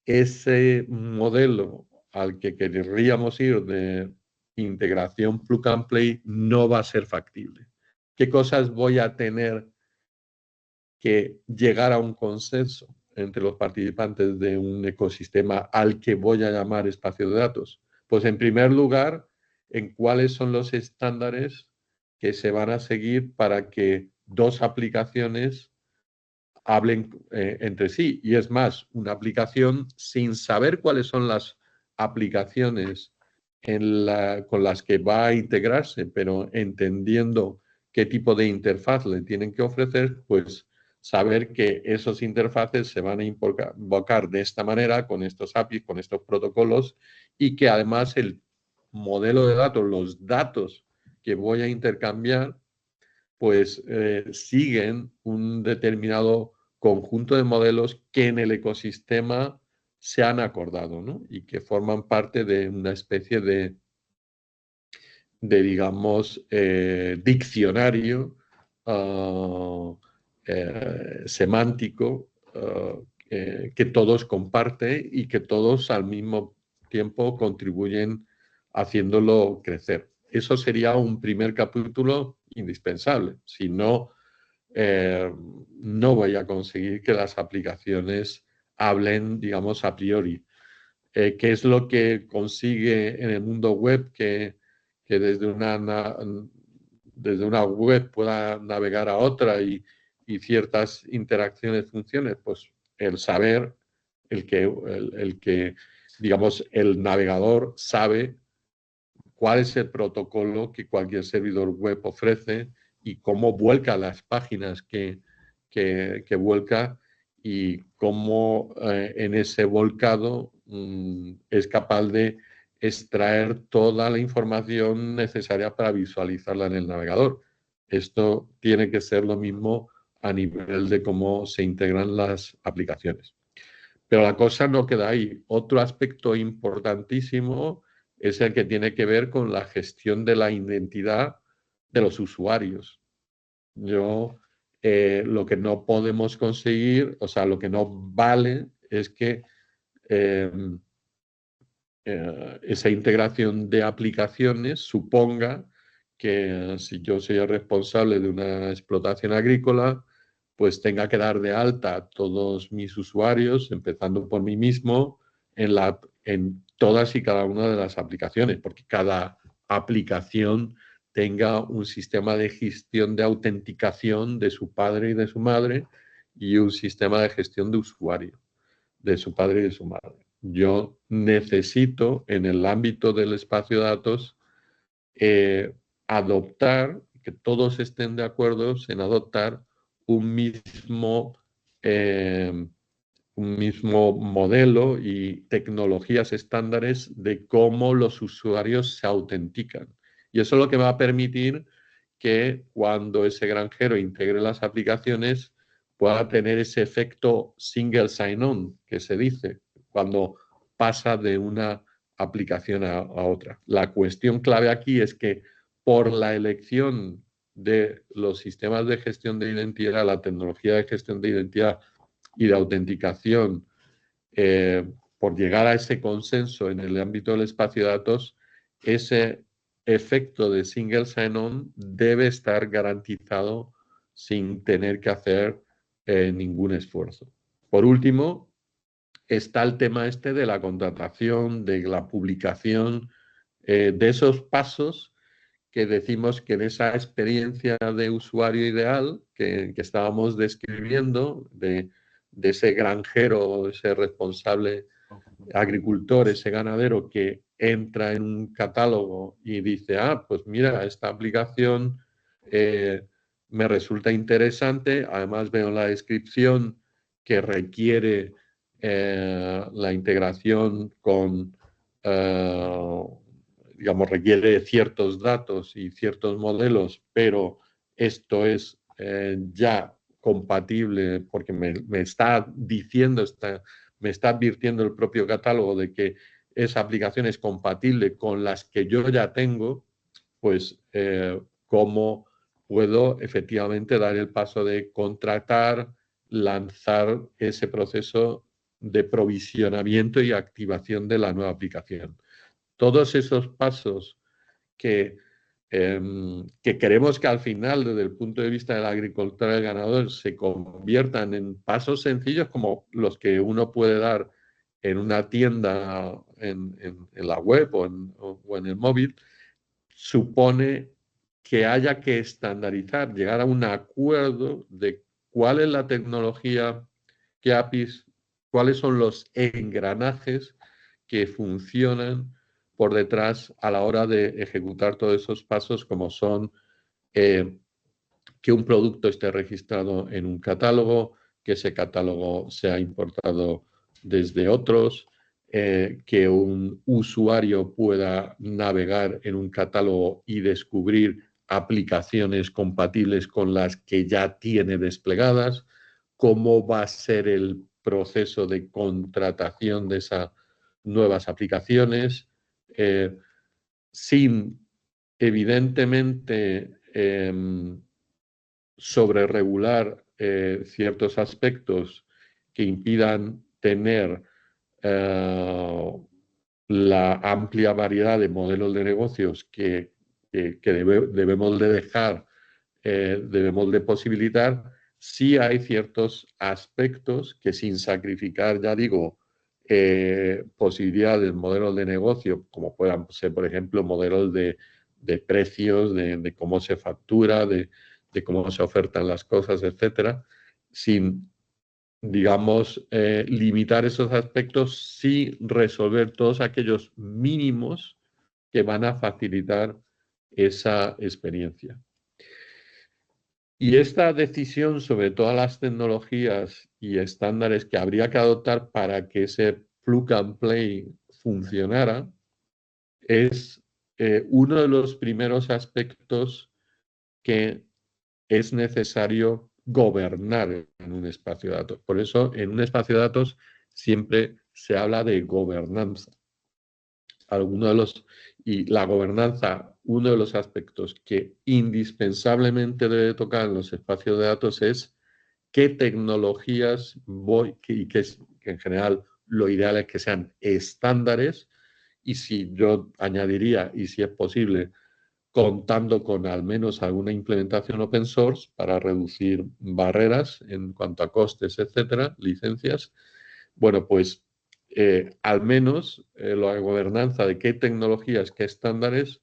ese modelo al que querríamos ir de integración plug and play no va a ser factible. ¿Qué cosas voy a tener que llegar a un consenso entre los participantes de un ecosistema al que voy a llamar espacio de datos? Pues en primer lugar, en cuáles son los estándares que se van a seguir para que dos aplicaciones hablen entre sí. Y es más, una aplicación sin saber cuáles son las aplicaciones con las que va a integrarse, pero entendiendo qué tipo de interfaz le tienen que ofrecer, pues saber que esos interfaces se van a invocar de esta manera, con estos APIs, con estos protocolos, y que además el modelo de datos, los datos que voy a intercambiar, pues siguen un determinado conjunto de modelos que en el ecosistema se han acordado, ¿no? Y que forman parte de una especie digamos, diccionario semántico que todos comparten y que todos al mismo tiempo contribuyen haciéndolo crecer. Eso sería un primer capítulo indispensable. Si no, no voy a conseguir que las aplicaciones hablen, digamos, a priori. ¿Qué es lo que consigue en el mundo web que desde una web pueda navegar a otra y ciertas interacciones funcionen? Pues el saber, digamos, el navegador sabe cuál es el protocolo que cualquier servidor web ofrece y cómo vuelca las páginas que vuelca y cómo en ese volcado es capaz de extraer toda la información necesaria para visualizarla en el navegador. Esto tiene que ser lo mismo a nivel de cómo se integran las aplicaciones. Pero la cosa no queda ahí. Otro aspecto importantísimo es el que tiene que ver con la gestión de la identidad de los usuarios. Lo que no podemos conseguir, o sea, lo que no vale es que eh, esa integración de aplicaciones suponga que si yo soy el responsable de una explotación agrícola, pues tenga que dar de alta a todos mis usuarios, empezando por mí mismo, en todas y cada una de las aplicaciones, porque cada aplicación tenga un sistema de gestión de autenticación de su padre y de su madre y un sistema de gestión de usuario de su padre y de su madre. Yo necesito, en el ámbito del espacio de datos, adoptar, que todos estén de acuerdo en adoptar un mismo, eh, un mismo modelo y tecnologías estándares de cómo los usuarios se autentican. Y eso es lo que va a permitir que cuando ese granjero integre las aplicaciones pueda tener ese efecto single sign-on que se dice cuando pasa de una aplicación a otra. La cuestión clave aquí es que por la elección de los sistemas de gestión de identidad, la tecnología de gestión de identidad y de autenticación, por llegar a ese consenso en el ámbito del espacio de datos, ese efecto de single sign-on debe estar garantizado sin tener que hacer ningún esfuerzo. Por último, está el tema este de la contratación, de la publicación, de esos pasos que decimos que en esa experiencia de usuario ideal que estábamos describiendo, de ese granjero, ese responsable agricultor, ese ganadero que entra en un catálogo y dice, ah, pues mira, esta aplicación me resulta interesante, además veo en la descripción que requiere la integración con, digamos, requiere ciertos datos y ciertos modelos, pero esto es ya compatible porque me está diciendo, me está advirtiendo el propio catálogo de que esa aplicación es compatible con las que yo ya tengo, pues cómo puedo efectivamente dar el paso de contratar, lanzar ese proceso de provisionamiento y activación de la nueva aplicación. Todos esos pasos que, que queremos que al final, desde el punto de vista del agricultor y del ganador, se conviertan en pasos sencillos como los que uno puede dar en una tienda, en la web o en el móvil, supone que haya que estandarizar, llegar a un acuerdo de cuál es la tecnología, qué APIs, cuáles son los engranajes que funcionan por detrás a la hora de ejecutar todos esos pasos, como son que un producto esté registrado en un catálogo, que ese catálogo sea importado desde otros, que un usuario pueda navegar en un catálogo y descubrir aplicaciones compatibles con las que ya tiene desplegadas, cómo va a ser el proceso de contratación de esas nuevas aplicaciones, sin evidentemente sobre regular ciertos aspectos que impidan tener la amplia variedad de modelos de negocios que debemos de dejar, debemos de posibilitar, sí hay ciertos aspectos que sin sacrificar, ya digo, posibilidades, modelos de negocio, como puedan ser, por ejemplo, modelos de precios, de cómo se factura, de cómo se ofertan las cosas, etcétera, sin, digamos, limitar esos aspectos, sí resolver todos aquellos mínimos que van a facilitar esa experiencia. Y esta decisión sobre todas las tecnologías y estándares que habría que adoptar para que ese plug and play funcionara es uno de los primeros aspectos que es necesario gobernar en un espacio de datos. Por eso, en un espacio de datos siempre se habla de gobernanza. Y la gobernanza, uno de los aspectos que indispensablemente debe tocar en los espacios de datos es qué tecnologías que en general lo ideal es que sean estándares, y si yo añadiría, y si es posible, contando con al menos alguna implementación open source para reducir barreras en cuanto a costes, etcétera, licencias. Bueno, pues al menos la gobernanza de qué tecnologías, qué estándares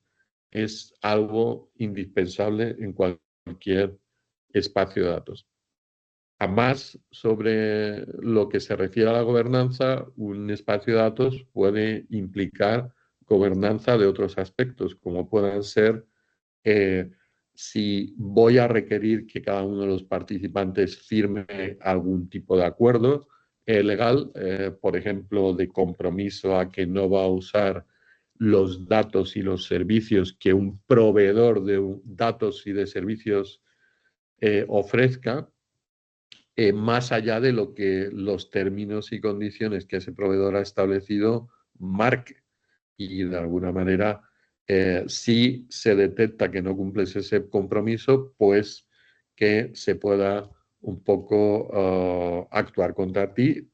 es algo indispensable en cualquier espacio de datos. Además, sobre lo que se refiere a la gobernanza, un espacio de datos puede implicar gobernanza de otros aspectos, como puedan ser si voy a requerir que cada uno de los participantes firme algún tipo de acuerdo legal, por ejemplo, de compromiso a que no va a usar los datos y los servicios que un proveedor de datos y de servicios ofrezca, más allá de lo que los términos y condiciones que ese proveedor ha establecido marque. Y de alguna manera, si se detecta que no cumples ese compromiso, pues que se pueda un poco actuar contra ti,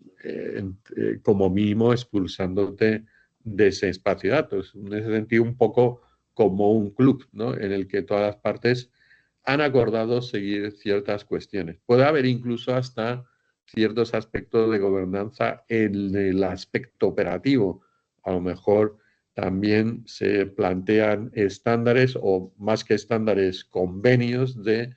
como mínimo expulsándote de ese espacio de datos. En ese sentido, un poco como un club, ¿no?, en el que todas las partes han acordado seguir ciertas cuestiones. Puede haber incluso hasta ciertos aspectos de gobernanza en el aspecto operativo. A lo mejor también se plantean estándares, o más que estándares, convenios de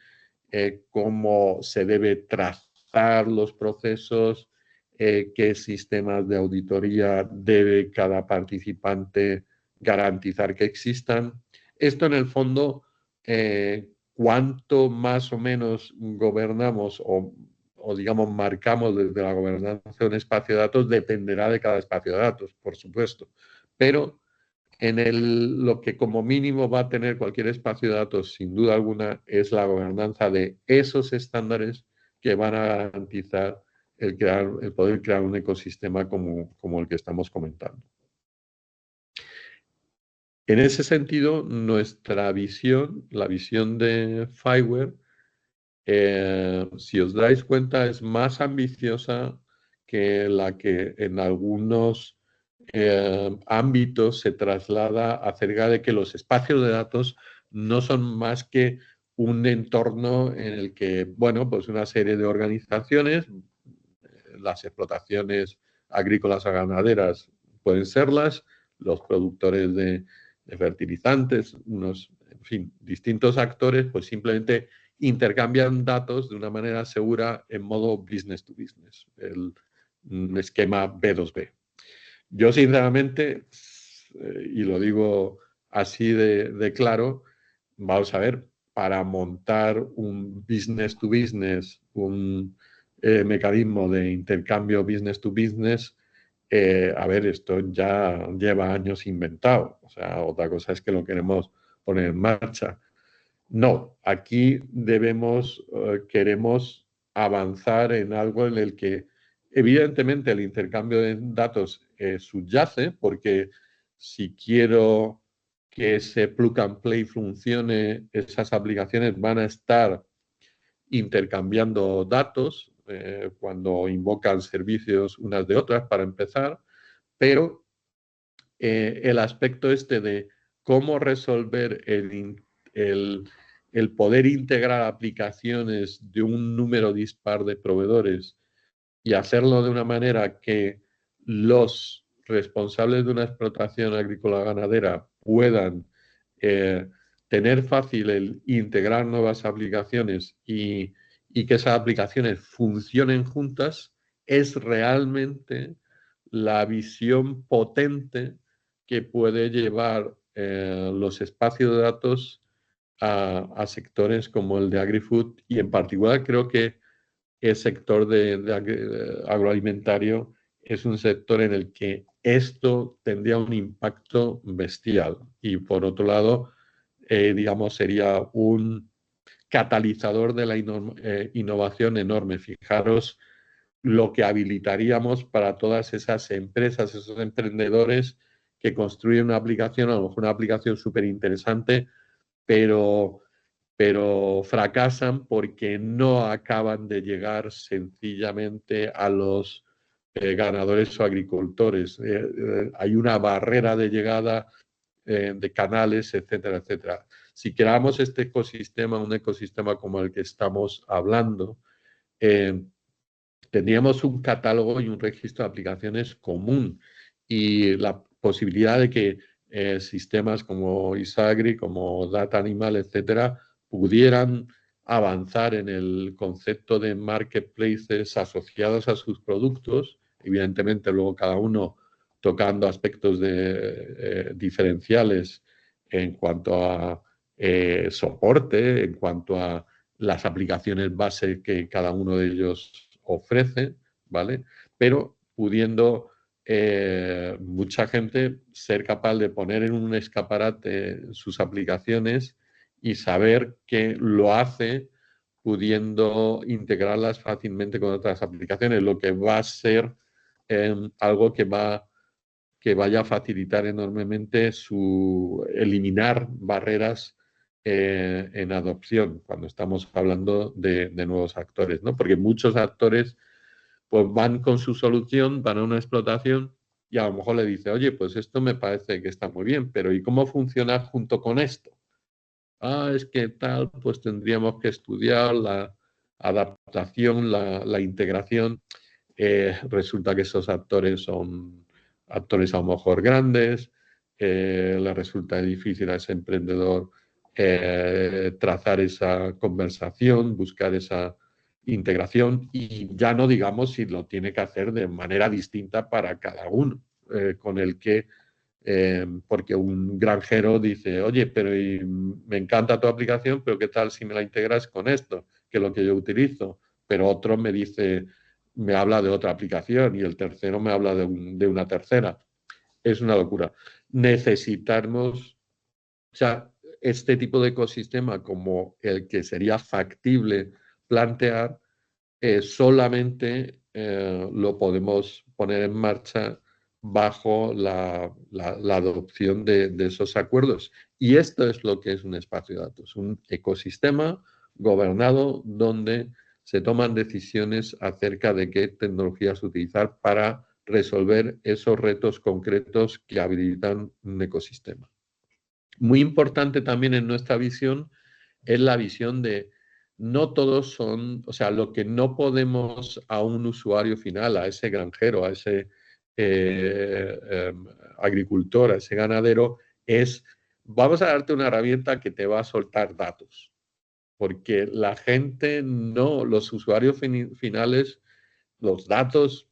cómo se debe trazar los procesos, qué sistemas de auditoría debe cada participante garantizar que existan. Esto, en el fondo, cuánto más o menos gobernamos o digamos marcamos desde la gobernanza de un espacio de datos dependerá de cada espacio de datos, por supuesto. Pero lo que como mínimo va a tener cualquier espacio de datos, sin duda alguna, es la gobernanza de esos estándares que van a garantizar el poder crear un ecosistema como el que estamos comentando. En ese sentido, nuestra visión, la visión de FIWARE, si os dais cuenta, es más ambiciosa que la que en algunos ámbitos se traslada acerca de que los espacios de datos no son más que un entorno en el que, bueno, pues una serie de organizaciones, las explotaciones agrícolas o ganaderas pueden serlas, los productores de fertilizantes, en fin, distintos actores, pues simplemente intercambian datos de una manera segura en modo business to business, el esquema B2B. Yo, sinceramente, y lo digo así de claro, vamos a ver, para montar un business to business, un mecanismo de intercambio business to business, a ver, esto ya lleva años inventado. O sea, otra cosa es que lo queremos poner en marcha. No, aquí queremos avanzar en algo en el que evidentemente el intercambio de datos subyace, porque si quiero que ese plug and play funcione, esas aplicaciones van a estar intercambiando datos cuando invocan servicios unas de otras para empezar, pero el aspecto este de cómo resolver el, el poder integrar aplicaciones de un número dispar de proveedores y hacerlo de una manera que los responsables de una explotación agrícola ganadera puedan eh, tener fácil el integrar nuevas aplicaciones y que esas aplicaciones funcionen juntas, es realmente la visión potente que puede llevar los espacios de datos a sectores como el de agri-food, y en particular creo que el sector agroalimentario es un sector en el que esto tendría un impacto bestial, y por otro lado, digamos, sería un catalizador de la innovación enorme. Fijaros lo que habilitaríamos para todas esas empresas, esos emprendedores que construyen una aplicación, a lo mejor una aplicación súper interesante, pero, pero fracasan porque no acaban de llegar sencillamente a los ganadores o agricultores. Hay una barrera de llegada de canales, etcétera, etcétera. Si creamos este ecosistema, un ecosistema como el que estamos hablando, eh, tendríamos un catálogo y un registro de aplicaciones común, y la posibilidad de que sistemas como Isagri, como Data Animal, etcétera, pudieran avanzar en el concepto de marketplaces asociados a sus productos, evidentemente luego cada uno tocando aspectos diferenciales en cuanto a soporte, en cuanto a las aplicaciones base que cada uno de ellos ofrece, ¿vale? Pero pudiendo mucha gente ser capaz de poner en un escaparate sus aplicaciones y saber que lo hace pudiendo integrarlas fácilmente con otras aplicaciones, lo que va a ser algo que vaya a facilitar enormemente eliminar barreras en adopción cuando estamos hablando de nuevos actores, ¿no? Porque muchos actores pues van con su solución, van a una explotación y a lo mejor le dice, oye, pues esto me parece que está muy bien, pero ¿y cómo funciona junto con esto? Ah, es que tal, pues tendríamos que estudiar la adaptación, la integración. Resulta que esos actores son actores a lo mejor grandes, le resulta difícil a ese emprendedor trazar esa conversación, buscar esa integración, y ya no digamos si lo tiene que hacer de manera distinta para cada uno, con el que porque un granjero dice, oye, pero me encanta tu aplicación, pero ¿qué tal si me la integras con esto, que es lo que yo utilizo? Pero otro me dice, me habla de otra aplicación, y el tercero me habla de una tercera. Es una locura. Necesitamos, o sea, este tipo de ecosistema como el que sería factible plantear, solamente lo podemos poner en marcha bajo la adopción de esos acuerdos. Y esto es lo que es un espacio de datos, un ecosistema gobernado donde se toman decisiones acerca de qué tecnologías utilizar para resolver esos retos concretos que habilitan un ecosistema. Muy importante también en nuestra visión es la visión de no todos son, o sea, lo que no podemos a un usuario final, a ese granjero, a ese agricultor, a ese ganadero, es vamos a darte una herramienta que te va a soltar datos, porque la gente no, los usuarios finales, los datos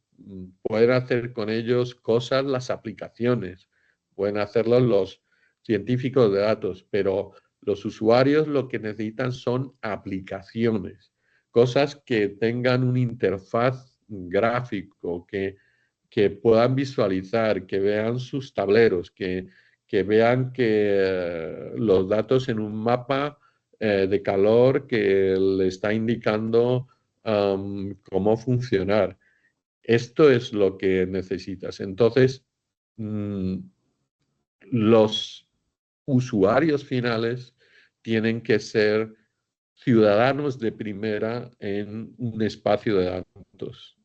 pueden hacer con ellos cosas las aplicaciones, pueden hacerlo los científicos de datos, pero los usuarios lo que necesitan son aplicaciones, cosas que tengan una interfaz gráfico, que puedan visualizar, que vean sus tableros, que vean que los datos en un mapa de calor que le está indicando cómo funcionar. Esto es lo que necesitas. Entonces, los usuarios finales tienen que ser ciudadanos de primera en un espacio de datos.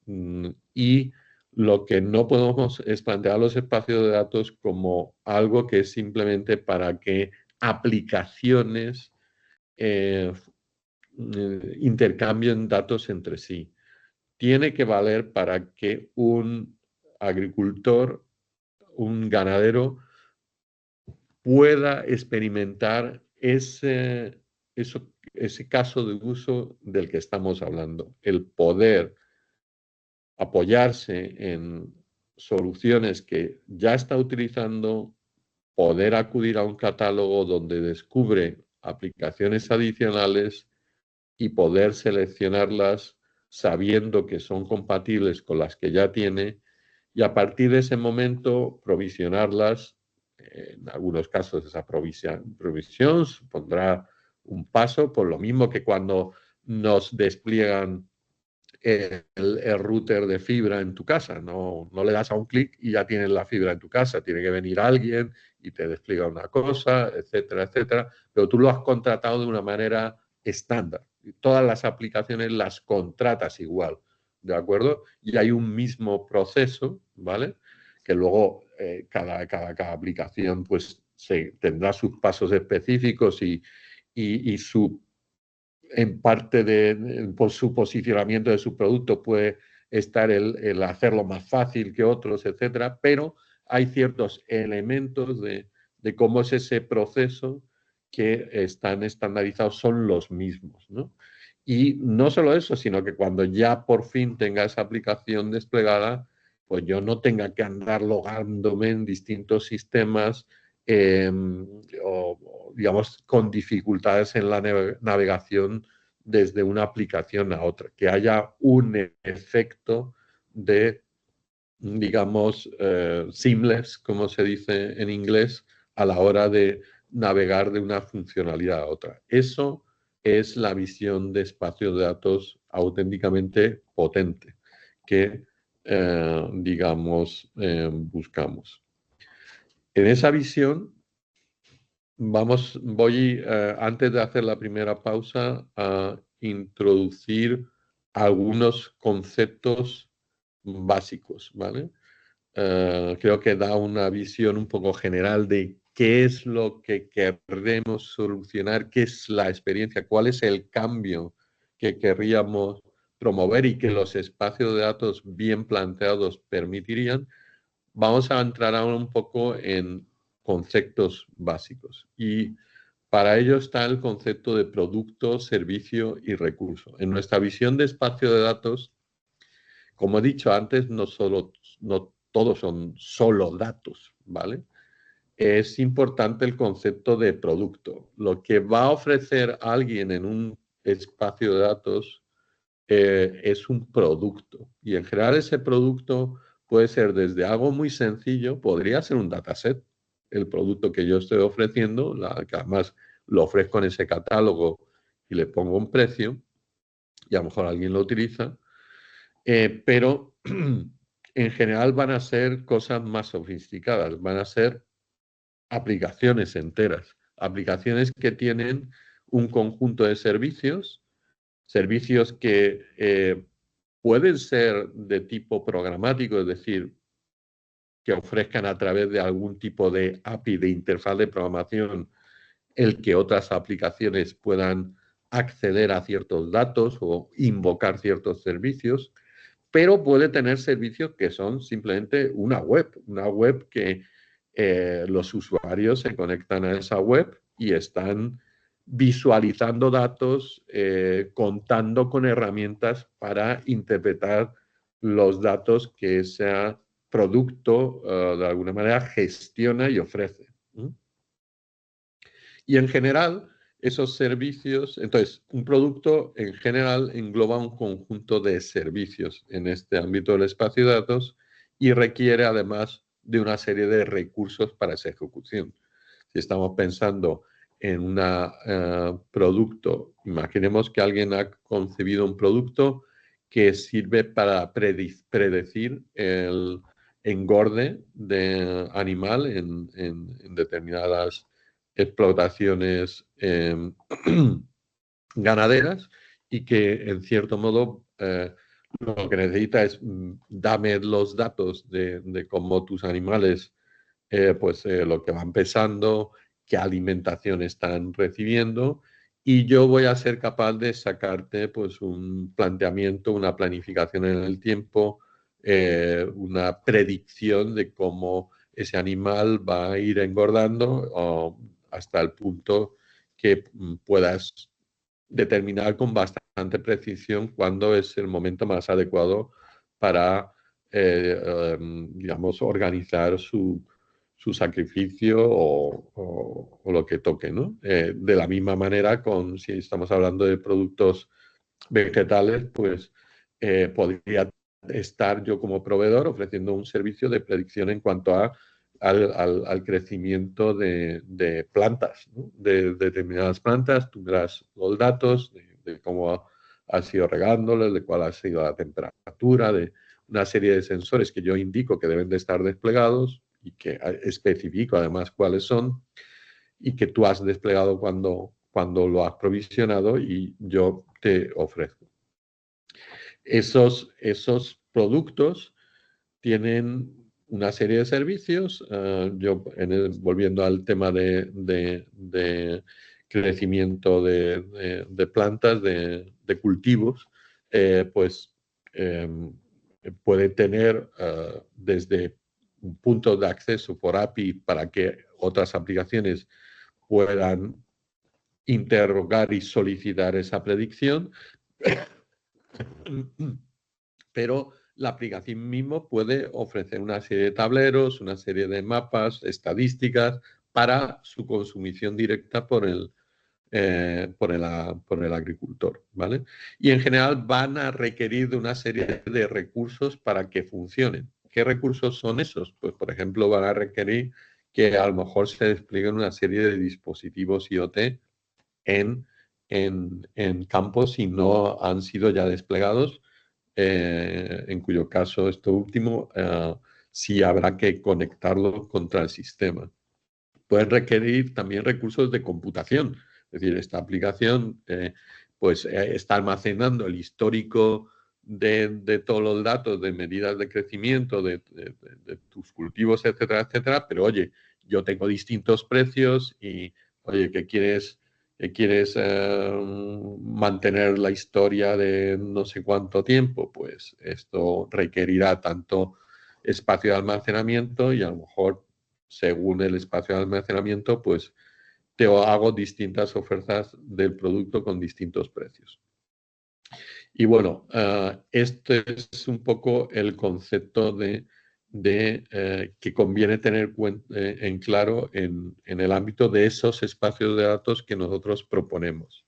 Y lo que no podemos es plantear los espacios de datos como algo que es simplemente para que aplicaciones intercambien datos entre sí. Tiene que valer para que un agricultor, un ganadero, pueda experimentar ese caso de uso del que estamos hablando, el poder apoyarse en soluciones que ya está utilizando, poder acudir a un catálogo donde descubre aplicaciones adicionales y poder seleccionarlas sabiendo que son compatibles con las que ya tiene y a partir de ese momento provisionarlas. En algunos casos esa provisión supondrá un paso, por lo mismo que cuando nos despliegan el router de fibra en tu casa. No le das a un clic y ya tienes la fibra en tu casa. Tiene que venir alguien y te despliega una cosa, etcétera, etcétera. Pero tú lo has contratado de una manera estándar. Todas las aplicaciones las contratas igual, ¿de acuerdo? Y hay un mismo proceso, ¿vale? Que luego cada aplicación pues tendrá sus pasos específicos y su en parte por su posicionamiento de su producto puede estar el hacerlo más fácil que otros, etcétera, pero hay ciertos elementos de cómo es ese proceso que están estandarizados, son los mismos, ¿no? Y no solo eso, sino que cuando ya por fin tenga esa aplicación desplegada, pues yo no tenga que andar logándome en distintos sistemas o, digamos, con dificultades en la navegación desde una aplicación a otra, que haya un efecto de, digamos, seamless, como se dice en inglés, a la hora de navegar de una funcionalidad a otra. Eso es la visión de espacios de datos auténticamente potente que, digamos, buscamos. En esa visión, voy, antes de hacer la primera pausa, a introducir algunos conceptos básicos, ¿vale? Creo que da una visión un poco general de qué es lo que queremos solucionar, qué es la experiencia, cuál es el cambio que querríamos promover y que los espacios de datos bien planteados permitirían. Vamos a entrar ahora un poco en conceptos básicos y para ello está el concepto de producto, servicio y recurso. En nuestra visión de espacio de datos, como he dicho antes, no todos son solo datos, ¿vale? Es importante el concepto de producto. Lo que va a ofrecer alguien en un espacio de datos es un producto. Y en general ese producto puede ser desde algo muy sencillo, podría ser un dataset, el producto que yo estoy ofreciendo, que además lo ofrezco en ese catálogo y le pongo un precio, y a lo mejor alguien lo utiliza, pero en general van a ser cosas más sofisticadas, van a ser aplicaciones enteras, aplicaciones que tienen un conjunto de servicios, servicios que pueden ser de tipo programático, es decir, que ofrezcan a través de algún tipo de API, de interfaz de programación, el que otras aplicaciones puedan acceder a ciertos datos o invocar ciertos servicios, pero puede tener servicios que son simplemente una web que los usuarios se conectan a esa web y están visualizando datos, contando con herramientas para interpretar los datos que esa producto de alguna manera gestiona y ofrece. Y en general, esos servicios, entonces, un producto en general engloba un conjunto de servicios en este ámbito del espacio de datos y requiere además de una serie de recursos para esa ejecución. Si estamos pensando en un producto, imaginemos que alguien ha concebido un producto que sirve para predecir el engorde de animal en determinadas explotaciones ganaderas y que en cierto modo lo que necesita es dame los datos de cómo tus animales lo que van pesando, qué alimentación están recibiendo y yo voy a ser capaz de sacarte pues un planteamiento, una planificación en el tiempo, una predicción de cómo ese animal va a ir engordando hasta el punto que puedas determinar con bastante precisión cuándo es el momento más adecuado para, digamos, organizar su sacrificio o lo que toque, ¿no? De la misma manera, si estamos hablando de productos vegetales, pues podría estar yo como proveedor ofreciendo un servicio de predicción en cuanto al crecimiento de plantas, ¿no? De determinadas plantas, tú verás los datos de cómo has ido regándoles, de cuál ha sido la temperatura, de una serie de sensores que yo indico que deben de estar desplegados y que especifico además cuáles son y que tú has desplegado cuando lo has provisionado y yo te ofrezco. Esos productos tienen una serie de servicios. Volviendo al tema de crecimiento de plantas, de cultivos, pues puede tener desde un punto de acceso por API para que otras aplicaciones puedan interrogar y solicitar esa predicción, pero la aplicación mismo puede ofrecer una serie de tableros, una serie de mapas, estadísticas para su consumición directa por el agricultor, ¿vale? Y en general van a requerir de una serie de recursos para que funcionen. ¿Qué recursos son esos? Pues, por ejemplo, van a requerir que a lo mejor se desplieguen una serie de dispositivos IoT en campos si no han sido ya desplegados, en cuyo caso esto último sí habrá que conectarlo contra el sistema. Pueden requerir también recursos de computación, es decir, esta aplicación está almacenando el histórico de todos los datos de medidas de crecimiento de tus cultivos, etcétera, etcétera, pero oye, yo tengo distintos precios y oye, ¿qué quieres mantener la historia de no sé cuánto tiempo? Pues esto requerirá tanto espacio de almacenamiento y a lo mejor según el espacio de almacenamiento, pues te hago distintas ofertas del producto con distintos precios. Y bueno, este es un poco el concepto que conviene tener en claro en el ámbito de esos espacios de datos que nosotros proponemos.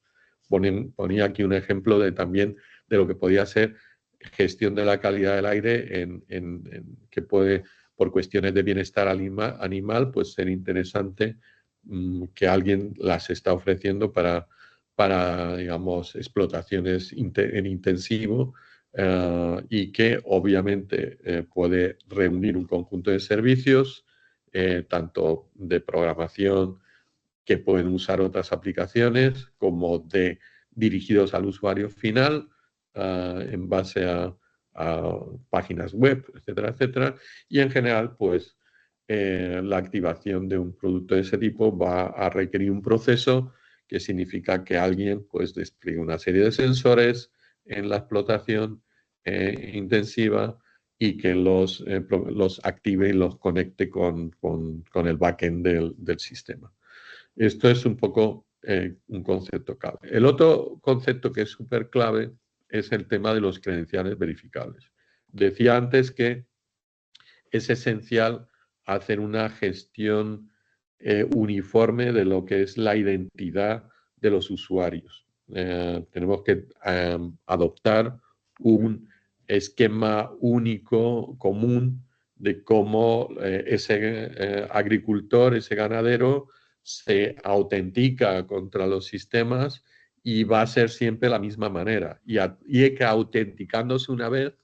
Ponía aquí un ejemplo también de lo que podía ser gestión de la calidad del aire que puede, por cuestiones de bienestar animal, pues ser interesante que alguien las está ofreciendo para digamos, explotaciones en intensivo y que obviamente puede reunir un conjunto de servicios, tanto de programación que pueden usar otras aplicaciones, como dirigidos al usuario final en base a páginas web, etcétera, etcétera. Y en general, pues, la activación de un producto de ese tipo va a requerir un proceso que significa que alguien pues despliegue una serie de sensores en la explotación intensiva y que los active y los conecte con el backend del sistema. Esto es un poco un concepto clave. El otro concepto que es súper clave es el tema de los credenciales verificables. Decía antes que es esencial hacer una gestión uniforme de lo que es la identidad de los usuarios. Tenemos que adoptar un esquema único, común, de cómo ese agricultor, ese ganadero, se autentica contra los sistemas y va a ser siempre la misma manera. Y que autenticándose una vez,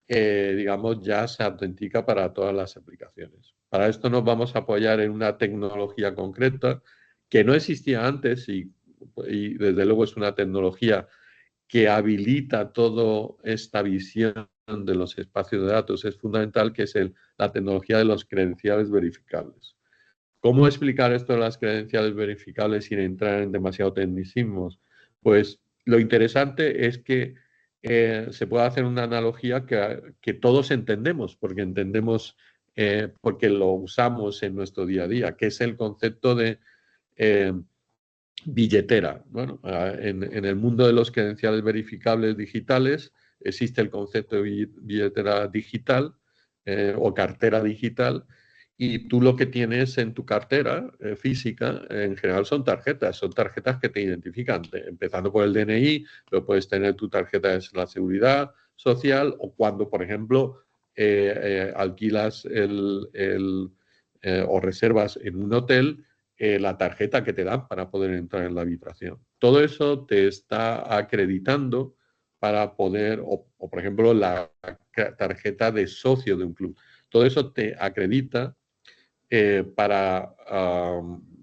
digamos, ya se autentica para todas las aplicaciones. Para esto nos vamos a apoyar en una tecnología concreta que no existía antes y desde luego es una tecnología que habilita toda esta visión de los espacios de datos. Es fundamental, que es la tecnología de los credenciales verificables. ¿Cómo explicar esto de las credenciales verificables sin entrar en demasiados tecnicismos? Pues lo interesante es que se puede hacer una analogía que todos entendemos, porque lo usamos en nuestro día a día, que es el concepto de eh, billetera. Bueno, en el mundo de los credenciales verificables digitales existe el concepto de billetera digital o cartera digital, y tú lo que tienes en tu cartera física en general son tarjetas que te identifican, empezando por el DNI, pero puedes tener tu tarjeta de la seguridad social, o cuando, por ejemplo, alquilas o reservas en un hotel, la tarjeta que te dan para poder entrar en la habitación. Todo eso te está acreditando para poder, o por ejemplo, la tarjeta de socio de un club. Todo eso te acredita para,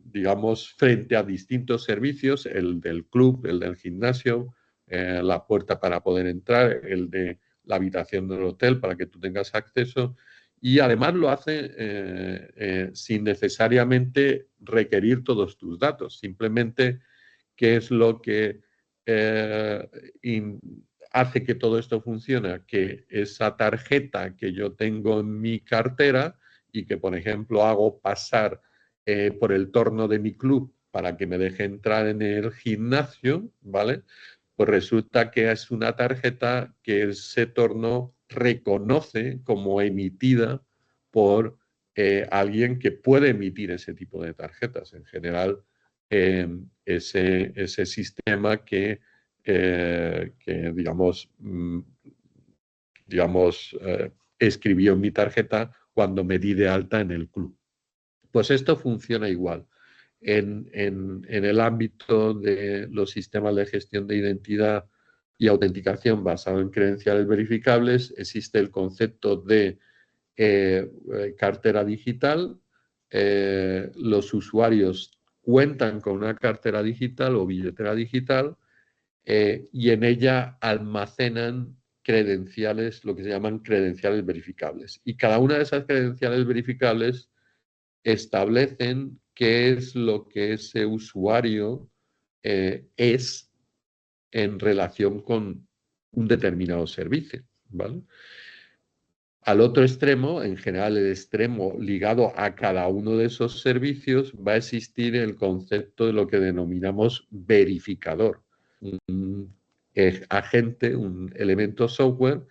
digamos, frente a distintos servicios, el del club, el del gimnasio, la puerta para poder entrar, el de la habitación del hotel para que tú tengas acceso, y además lo hace sin necesariamente requerir todos tus datos, simplemente qué es lo que hace que todo esto funcione, que esa tarjeta que yo tengo en mi cartera y que, por ejemplo, hago pasar por el torno de mi club para que me deje entrar en el gimnasio, ¿vale? Pues resulta que es una tarjeta que ese torno reconoce como emitida por alguien que puede emitir ese tipo de tarjetas. En general, ese sistema que digamos, escribió mi tarjeta cuando me di de alta en el club. Pues esto funciona igual. En el ámbito de los sistemas de gestión de identidad y autenticación basado en credenciales verificables, existe el concepto de cartera digital. Los usuarios cuentan con una cartera digital o billetera digital y en ella almacenan credenciales, lo que se llaman credenciales verificables. Y cada una de esas credenciales verificables establecen qué es lo que ese usuario es en relación con un determinado servicio, ¿vale? Al otro extremo, en general el extremo ligado a cada uno de esos servicios, va a existir el concepto de lo que denominamos verificador. Un agente, un elemento software,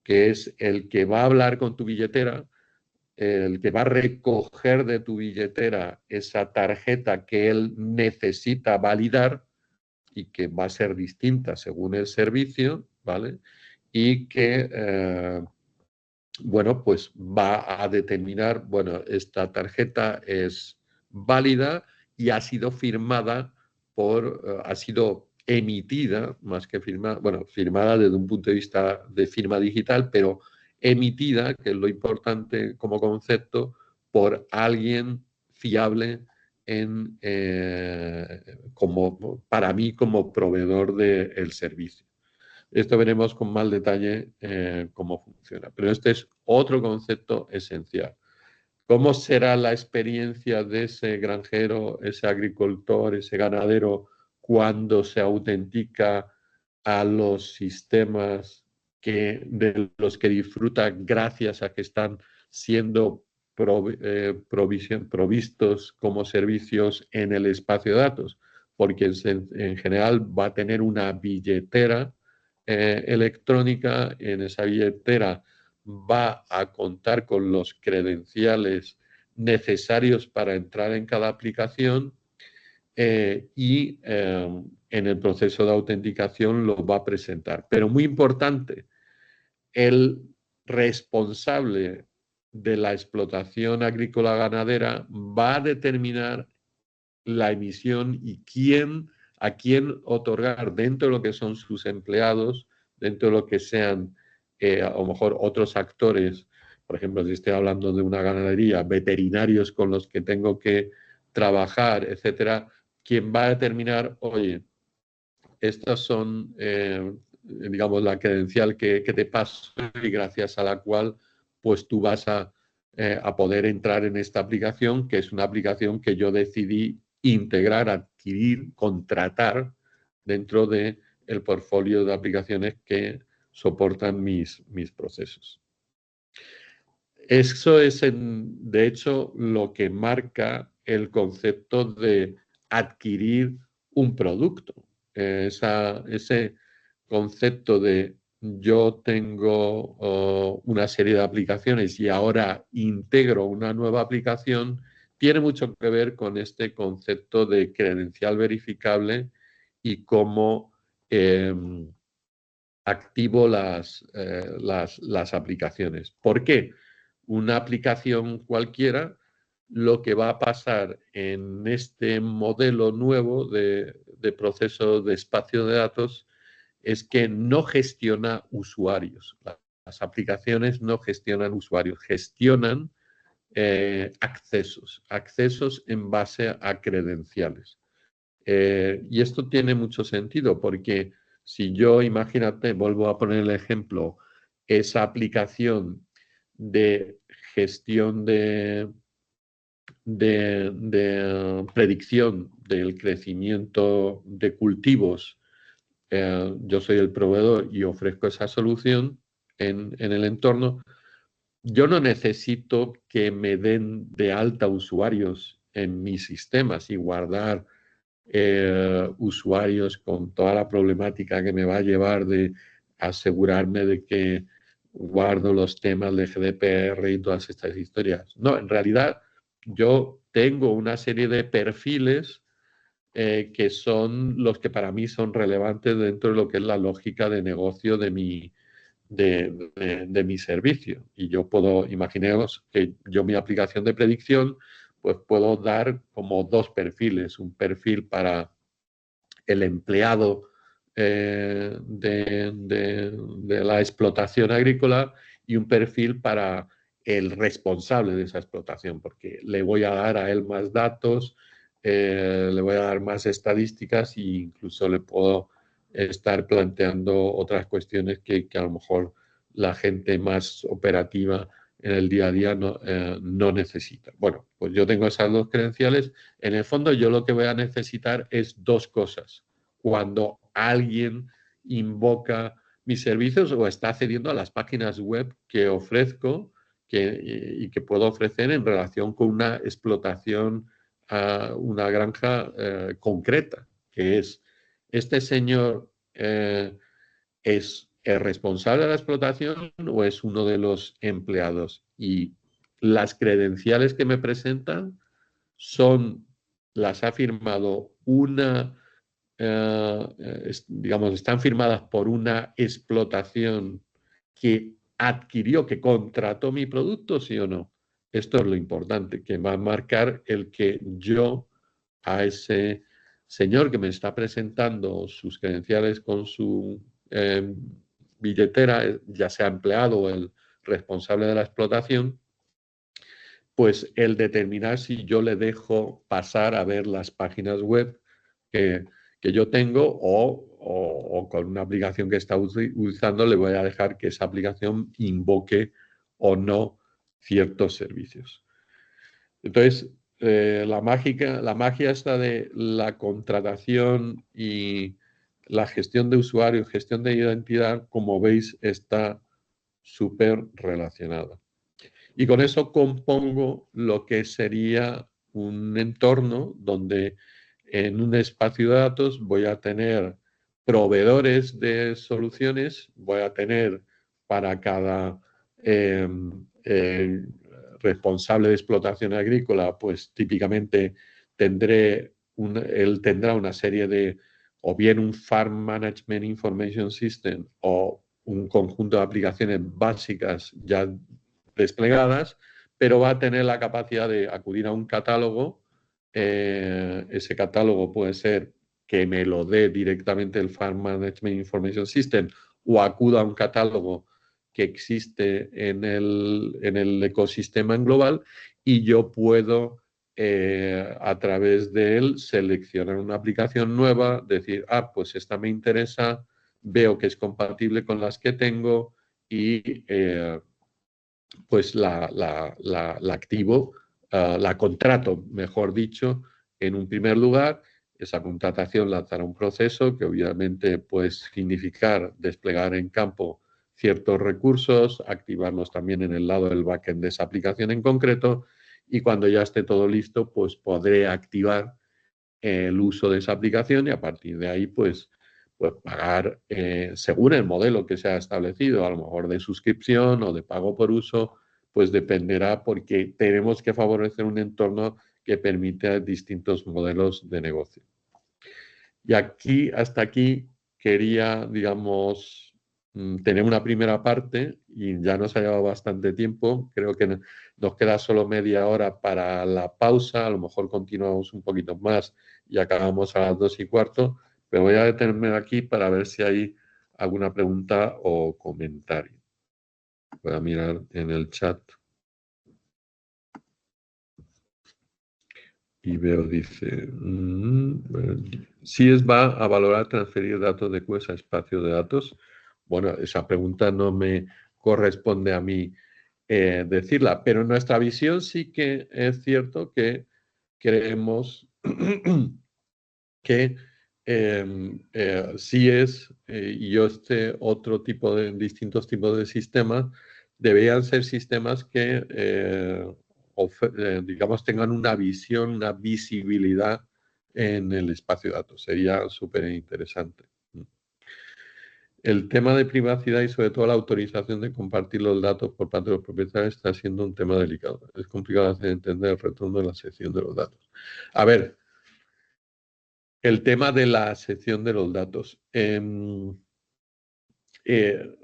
que es el que va a hablar con tu billetera, el que va a recoger de tu billetera esa tarjeta que él necesita validar y que va a ser distinta según el servicio, ¿vale? Y que bueno, pues va a determinar, bueno, esta tarjeta es válida y ha sido firmada ha sido emitida, más que firmada, bueno, firmada desde un punto de vista de firma digital, pero emitida, que es lo importante como concepto, por alguien fiable para mí como proveedor del servicio. Esto veremos con más detalle cómo funciona. Pero este es otro concepto esencial. ¿Cómo será la experiencia de ese granjero, ese agricultor, ese ganadero cuando se autentica a los sistemas de los que disfruta gracias a que están siendo provistos como servicios en el espacio de datos? Porque en general va a tener una billetera electrónica. En esa billetera va a contar con los credenciales necesarios para entrar en cada aplicación y en el proceso de autenticación lo va a presentar. Pero muy importante, el responsable de la explotación agrícola ganadera va a determinar la emisión y a quién otorgar dentro de lo que son sus empleados, dentro de lo que sean a lo mejor otros actores, por ejemplo, si estoy hablando de una ganadería, veterinarios con los que tengo que trabajar, etcétera, quien va a determinar, oye, estas son, digamos, la credencial que te paso y gracias a la cual, pues tú vas a poder entrar en esta aplicación, que es una aplicación que yo decidí integrar, adquirir, contratar dentro del portfolio de aplicaciones que soportan mis procesos. Eso es, de hecho, lo que marca el concepto de adquirir un producto. Ese concepto de yo tengo una serie de aplicaciones y ahora integro una nueva aplicación, tiene mucho que ver con este concepto de credencial verificable y cómo activo las aplicaciones. ¿Por qué? Una aplicación cualquiera, lo que va a pasar en este modelo nuevo de proceso de espacio de datos es que no gestiona usuarios. Las aplicaciones no gestionan usuarios, gestionan accesos en base a credenciales. Y esto tiene mucho sentido porque si yo, imagínate, vuelvo a poner el ejemplo, esa aplicación de gestión de predicción del crecimiento de cultivos, yo soy el proveedor y ofrezco esa solución en el entorno, yo no necesito que me den de alta usuarios en mis sistemas y guardar usuarios con toda la problemática que me va a llevar de asegurarme de que guardo los temas de GDPR y todas estas historias. No, en realidad yo tengo una serie de perfiles que son los que para mí son relevantes dentro de lo que es la lógica de negocio de mi servicio. Y yo puedo, imaginaos que yo mi aplicación de predicción, pues puedo dar como dos perfiles, un perfil para el empleado de la explotación agrícola y un perfil para el responsable de esa explotación, porque le voy a dar a él más datos, le voy a dar más estadísticas e incluso le puedo estar planteando otras cuestiones que a lo mejor la gente más operativa en el día a día no necesita. Bueno, pues yo tengo esas dos credenciales. En el fondo yo lo que voy a necesitar es dos cosas. Cuando alguien invoca mis servicios o está accediendo a las páginas web que ofrezco y que puedo ofrecer en relación con una explotación a una granja concreta, que es este señor es el responsable de la explotación o es uno de los empleados. Y las credenciales que me presentan las ha firmado digamos, están firmadas por una explotación que adquirió, que contrató mi producto, sí o no. Esto es lo importante, que va a marcar el que yo a ese señor que me está presentando sus credenciales con su billetera, ya sea empleado o el responsable de la explotación, pues el determinar si yo le dejo pasar a ver las páginas web que yo tengo o con una aplicación que está utilizando le voy a dejar que esa aplicación invoque o no ciertos servicios. Entonces, la magia está de la contratación y la gestión de usuario, gestión de identidad, como veis, está súper relacionada. Y con eso compongo lo que sería un entorno donde en un espacio de datos voy a tener proveedores de soluciones, voy a tener para cada responsable de explotación agrícola, pues típicamente él tendrá una serie de, o bien un Farm Management Information System o un conjunto de aplicaciones básicas ya desplegadas, pero va a tener la capacidad de acudir a un catálogo. Ese catálogo puede ser que me lo dé directamente el Farm Management Information System o acuda a un catálogo que existe en el ecosistema en global y yo puedo, a través de él, seleccionar una aplicación nueva, decir, pues esta me interesa, veo que es compatible con las que tengo y pues la activo, la contrato, mejor dicho, en un primer lugar. Esa contratación lanzará un proceso que obviamente puede significar desplegar en campo ciertos recursos, activarlos también en el lado del backend de esa aplicación en concreto y cuando ya esté todo listo, pues podré activar el uso de esa aplicación y a partir de ahí, pues pagar según el modelo que se ha establecido, a lo mejor de suscripción o de pago por uso, pues dependerá porque tenemos que favorecer un entorno que permita distintos modelos de negocio. Y hasta aquí quería, digamos, tener una primera parte y ya nos ha llevado bastante tiempo. Creo que nos queda solo media hora para la pausa. A lo mejor continuamos un poquito más y acabamos a las 2:15. Pero voy a detenerme aquí para ver si hay alguna pregunta o comentario. Voy a mirar en el chat. Y veo, dice, si va a valorar transferir datos de Quest a espacio de datos. Bueno, esa pregunta no me corresponde a mí decirla, pero en nuestra visión sí que es cierto que creemos que sí y otro tipo de distintos tipos de sistemas deberían ser sistemas que digamos, tengan una visión, una visibilidad en el espacio de datos. Sería súper interesante. El tema de privacidad y sobre todo la autorización de compartir los datos por parte de los propietarios está siendo un tema delicado. Es complicado hacer entender el retorno de la sección de los datos. A ver, el tema de la sección de los datos.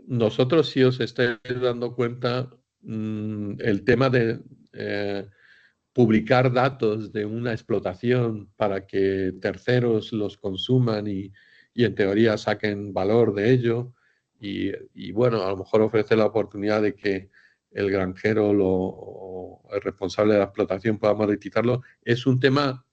Nosotros, si os estáis dando cuenta, el tema de publicar datos de una explotación para que terceros los consuman y en teoría saquen valor de ello y bueno, a lo mejor ofrecer la oportunidad de que el granjero o el responsable de la explotación pueda monetizarlo, es un tema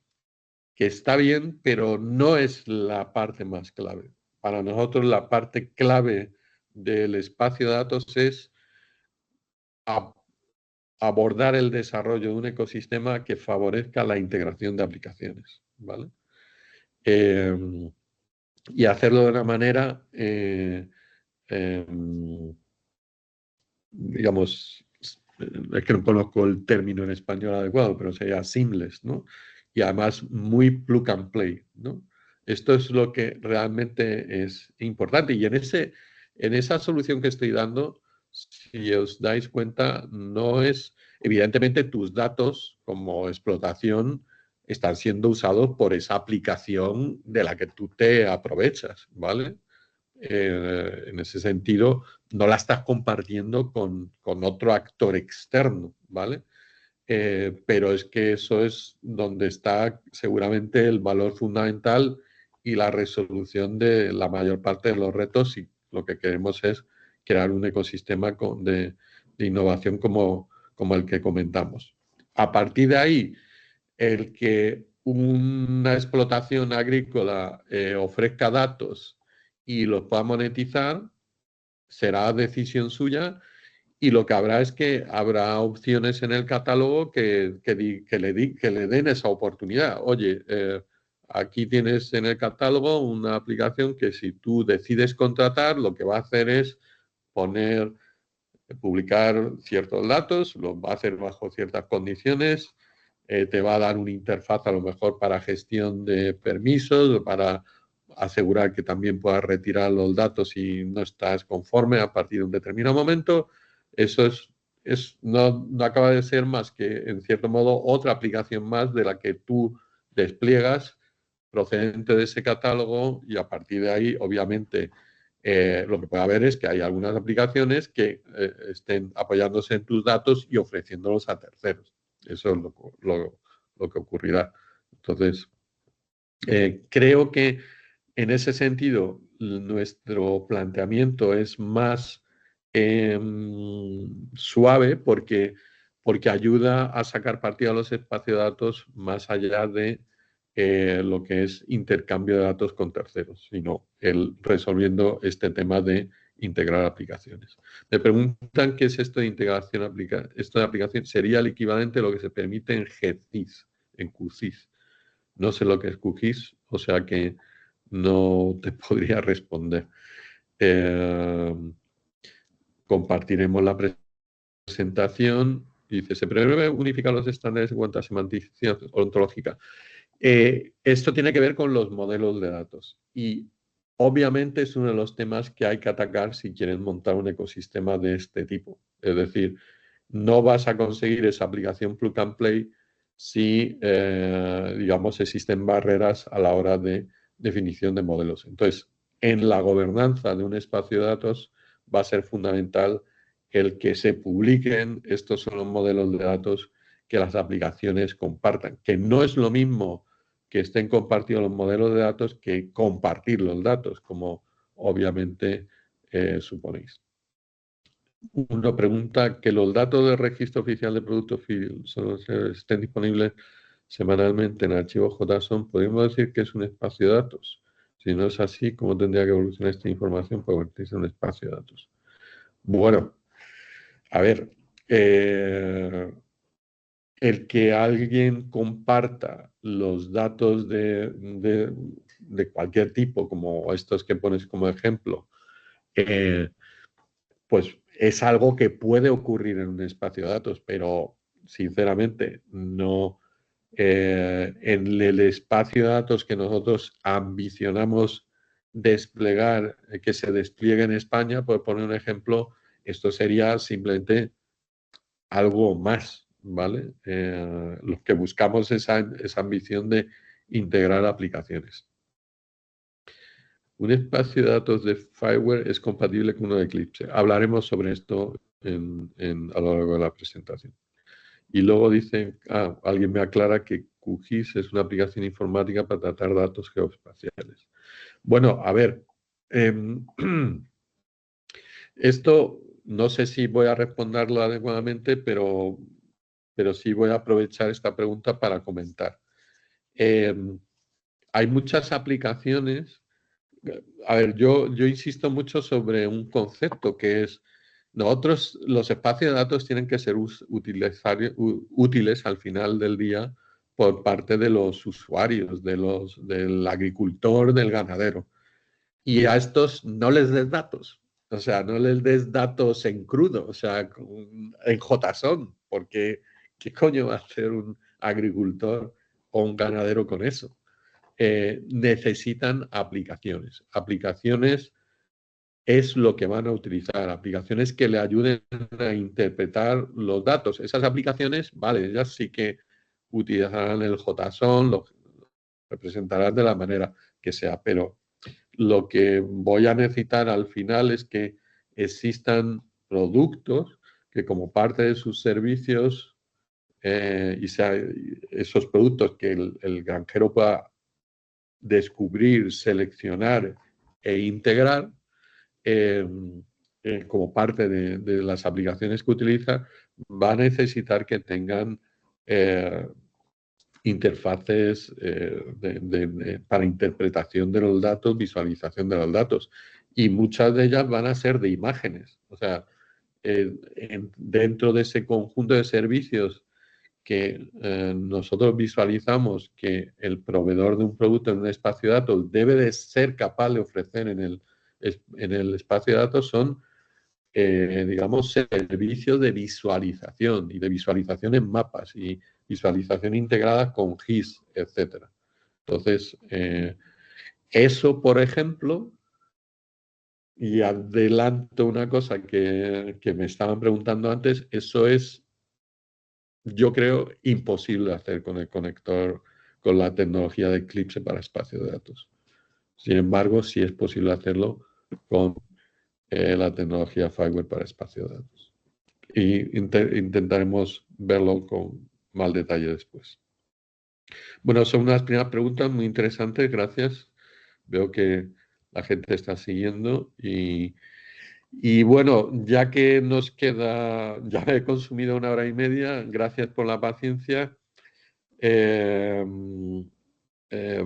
que está bien, pero no es la parte más clave. Para nosotros la parte clave del espacio de datos es abordar el desarrollo de un ecosistema que favorezca la integración de aplicaciones, ¿vale? Y hacerlo de una manera, digamos, es que no conozco el término en español adecuado, pero sería seamless, ¿no? Y además muy plug and play, ¿no? Esto es lo que realmente es importante. Y en esa solución que estoy dando, si os dais cuenta, no es, evidentemente tus datos como explotación están siendo usados por esa aplicación de la que tú te aprovechas, ¿vale? En ese sentido, no la estás compartiendo con otro actor externo, ¿vale? Pero es que eso es donde está seguramente el valor fundamental y la resolución de la mayor parte de los retos y lo que queremos es crear un ecosistema de innovación como el que comentamos. A partir de ahí, el que una explotación agrícola ofrezca datos y los pueda monetizar será decisión suya y lo que habrá es que habrá opciones en el catálogo que le den esa oportunidad. Oye, aquí tienes en el catálogo una aplicación que si tú decides contratar, lo que va a hacer es publicar ciertos datos, los va a hacer bajo ciertas condiciones, te va a dar una interfaz a lo mejor para gestión de permisos, para asegurar que también puedas retirar los datos si no estás conforme a partir de un determinado momento. eso no acaba de ser más que, en cierto modo, otra aplicación más de la que tú despliegas procedente de ese catálogo y a partir de ahí, obviamente, lo que puede haber es que hay algunas aplicaciones que estén apoyándose en tus datos y ofreciéndolos a terceros. Eso es lo que ocurrirá. Entonces, creo que en ese sentido nuestro planteamiento es más suave porque ayuda a sacar partido a los espacios de datos más allá de lo que es intercambio de datos con terceros, sino resolviendo este tema de integrar aplicaciones. Me preguntan qué es esto de integración esto de aplicación. Sería el equivalente a lo que se permite en GCIS, en QCIS. No sé lo que es QGIS, o sea que no te podría responder. Compartiremos la presentación. Dice, se prevé unificar los estándares en cuanto a semantización ontológica. Esto tiene que ver con los modelos de datos y obviamente es uno de los temas que hay que atacar si quieren montar un ecosistema de este tipo. Es decir, no vas a conseguir esa aplicación plug and play si, digamos, existen barreras a la hora de definición de modelos. Entonces, en la gobernanza de un espacio de datos va a ser fundamental el que se publiquen estos son los modelos de datos que las aplicaciones compartan, que no es lo mismo que estén compartidos los modelos de datos que compartir los datos, como obviamente suponéis. Uno pregunta que los datos del registro oficial de productos estén disponibles semanalmente en archivo JSON. ¿Podemos decir que es un espacio de datos? Si no es así, ¿cómo tendría que evolucionar esta información para convertirse en un espacio de datos? Bueno, a ver, el que alguien comparta los datos de cualquier tipo, como estos que pones como ejemplo, pues es algo que puede ocurrir en un espacio de datos, pero sinceramente no en el espacio de datos que nosotros ambicionamos desplegar, que se despliegue en España, por poner un ejemplo, esto sería simplemente algo más, ¿vale? Lo que buscamos es esa ambición de integrar aplicaciones. Un espacio de datos de Fireware es compatible con uno de Eclipse. Hablaremos sobre esto a lo largo de la presentación. Y luego dicen, alguien me aclara que QGIS es una aplicación informática para tratar datos geoespaciales. Bueno, a ver, esto no sé si voy a responderlo adecuadamente, pero sí voy a aprovechar esta pregunta para comentar. Hay muchas aplicaciones. A ver, yo insisto mucho sobre un concepto que es, nosotros los espacios de datos tienen que ser útiles al final del día por parte de los usuarios, del agricultor, del ganadero. Y a estos no les des datos. O sea, no les des datos en crudo, o sea, en JSON, porque ¿qué coño va a hacer un agricultor o un ganadero con eso? Necesitan aplicaciones. Aplicaciones es lo que van a utilizar, aplicaciones que le ayuden a interpretar los datos. Esas aplicaciones, vale, ellas sí que utilizarán el JSON, lo representarán de la manera que sea, pero lo que voy a necesitar al final es que existan productos que como parte de sus servicios y sea esos productos que el granjero pueda descubrir, seleccionar e integrar como parte de las aplicaciones que utiliza, va a necesitar que tengan interfaces para interpretación de los datos, visualización de los datos. Y muchas de ellas van a ser de imágenes. O sea, dentro de ese conjunto de servicios que nosotros visualizamos que el proveedor de un producto en un espacio de datos debe de ser capaz de ofrecer en el espacio de datos son, digamos, servicios de visualización y de visualización en mapas y visualización integrada con GIS, etcétera. Entonces, eso, por ejemplo, y adelanto una cosa que me estaban preguntando antes, eso es, yo creo, imposible hacer con el conector, con la tecnología de Eclipse para espacio de datos. Sin embargo, sí es posible hacerlo con la tecnología Fireware para espacio de datos. Y intentaremos verlo con más detalle después. Bueno, son unas primeras preguntas muy interesantes, gracias. Veo que la gente está siguiendo y bueno, ya que nos queda, ya he consumido 1 hora y media, gracias por la paciencia. Eh, eh,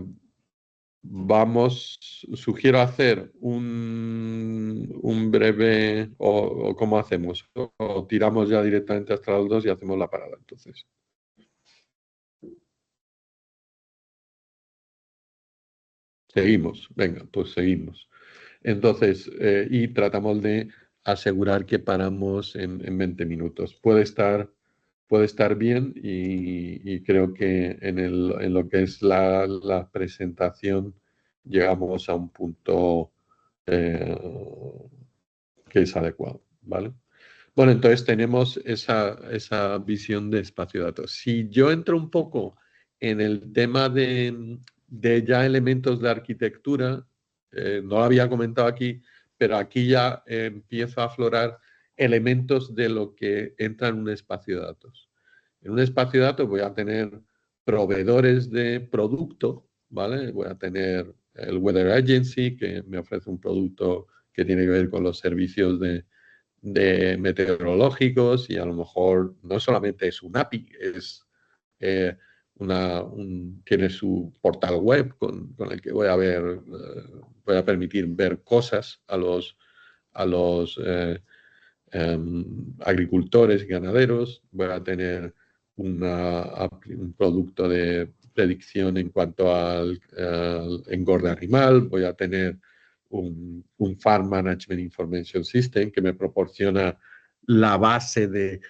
sugiero hacer un breve, o ¿cómo hacemos? O tiramos ya directamente hasta las 2 y hacemos la parada, entonces. Seguimos, venga, pues seguimos. Entonces, y tratamos de asegurar que paramos en 20 minutos. Puede estar bien y creo que en lo que es la presentación llegamos a un punto eh, que es adecuado, ¿vale? Bueno, entonces tenemos esa visión de espacio de datos. Si yo entro un poco en el tema de ya elementos de arquitectura, no lo había comentado aquí, pero aquí ya empieza a aflorar elementos de lo que entra en un espacio de datos. En un espacio de datos voy a tener proveedores de producto, ¿vale? Voy a tener el Weather Agency, que me ofrece un producto que tiene que ver con los servicios de meteorológicos y a lo mejor no solamente es un API, es eh, tiene su portal web con el que voy a ver, voy a permitir ver cosas a los agricultores y ganaderos, voy a tener un producto de predicción en cuanto al engorde animal, voy a tener un Farm Management Information System que me proporciona la base de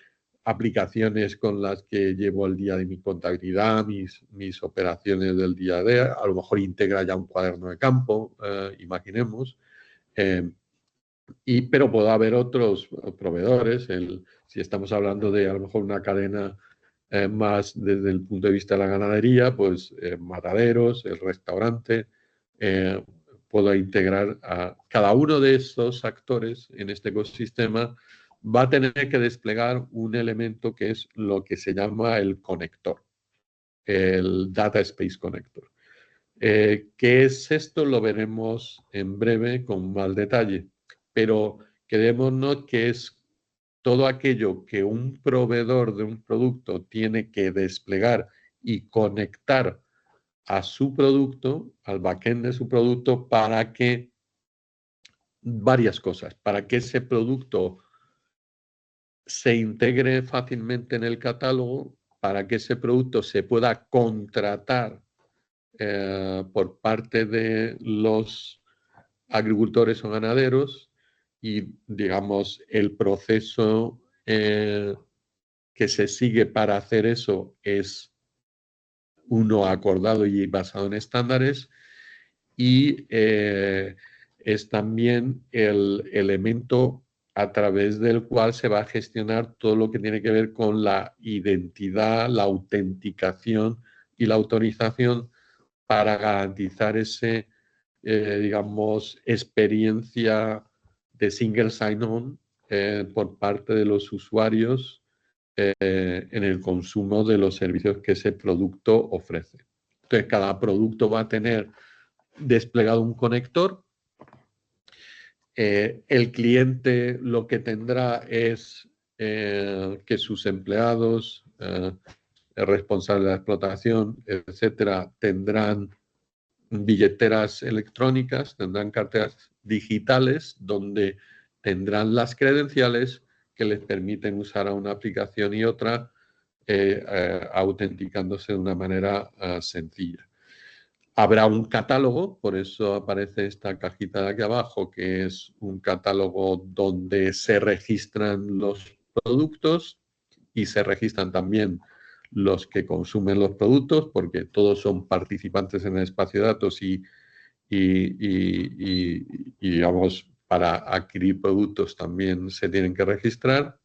aplicaciones con las que llevo el día de mi contabilidad, mis operaciones del día a día, a lo mejor integra ya un cuaderno de campo, imaginemos, eh, pero puede haber otros proveedores, si estamos hablando de a lo mejor una cadena más desde el punto de vista de la ganadería, pues mataderos, el restaurante, eh, puedo integrar a cada uno de estos actores en este ecosistema, va a tener que desplegar un elemento que es lo que se llama el conector, el Data Space Connector. ¿Qué es esto? Lo veremos en breve con más detalle, pero quedémonos que es todo aquello que un proveedor de un producto tiene que desplegar y conectar a su producto, al backend de su producto, para que varias cosas, para que ese producto se integre fácilmente en el catálogo, para que ese producto se pueda contratar por parte de los agricultores o ganaderos y, digamos, el proceso que se sigue para hacer eso es uno acordado y basado en estándares y es también el elemento a través del cual se va a gestionar todo lo que tiene que ver con la identidad, la autenticación y la autorización para garantizar digamos, experiencia de single sign-on por parte de los usuarios en el consumo de los servicios que ese producto ofrece. Entonces, cada producto va a tener desplegado un conector. El cliente lo que tendrá es que sus empleados, el responsable de la explotación, etcétera, tendrán billeteras electrónicas, tendrán carteras digitales donde tendrán las credenciales que les permiten usar a una aplicación y otra autenticándose de una manera sencilla. Habrá un catálogo, por eso aparece esta cajita de aquí abajo, que es un catálogo donde se registran los productos y se registran también los que consumen los productos, porque todos son participantes en el espacio de datos y digamos, para adquirir productos también se tienen que registrar.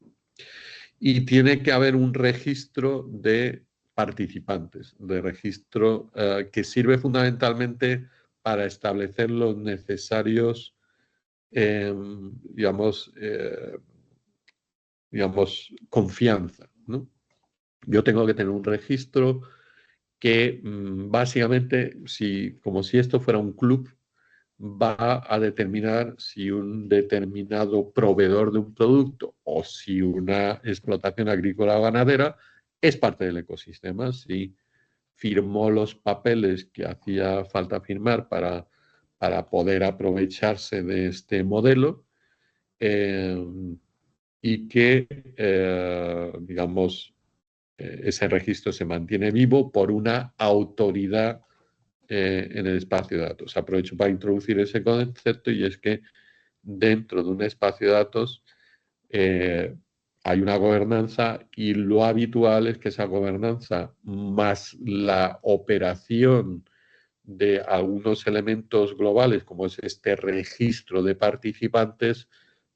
Y tiene que haber un registro de participantes, de registro que sirve fundamentalmente para establecer los necesarios, digamos, confianza, ¿no? Yo tengo que tener un registro que básicamente, como si esto fuera un club, va a determinar si un determinado proveedor de un producto o si una explotación agrícola o ganadera es parte del ecosistema, si firmó los papeles que hacía falta firmar para poder aprovecharse de este modelo, eh, y que, digamos, ese registro se mantiene vivo por una autoridad en el espacio de datos. Aprovecho para introducir ese concepto, y es que dentro de un espacio de datos hay una gobernanza, y lo habitual es que esa gobernanza más la operación de algunos elementos globales, como es este registro de participantes,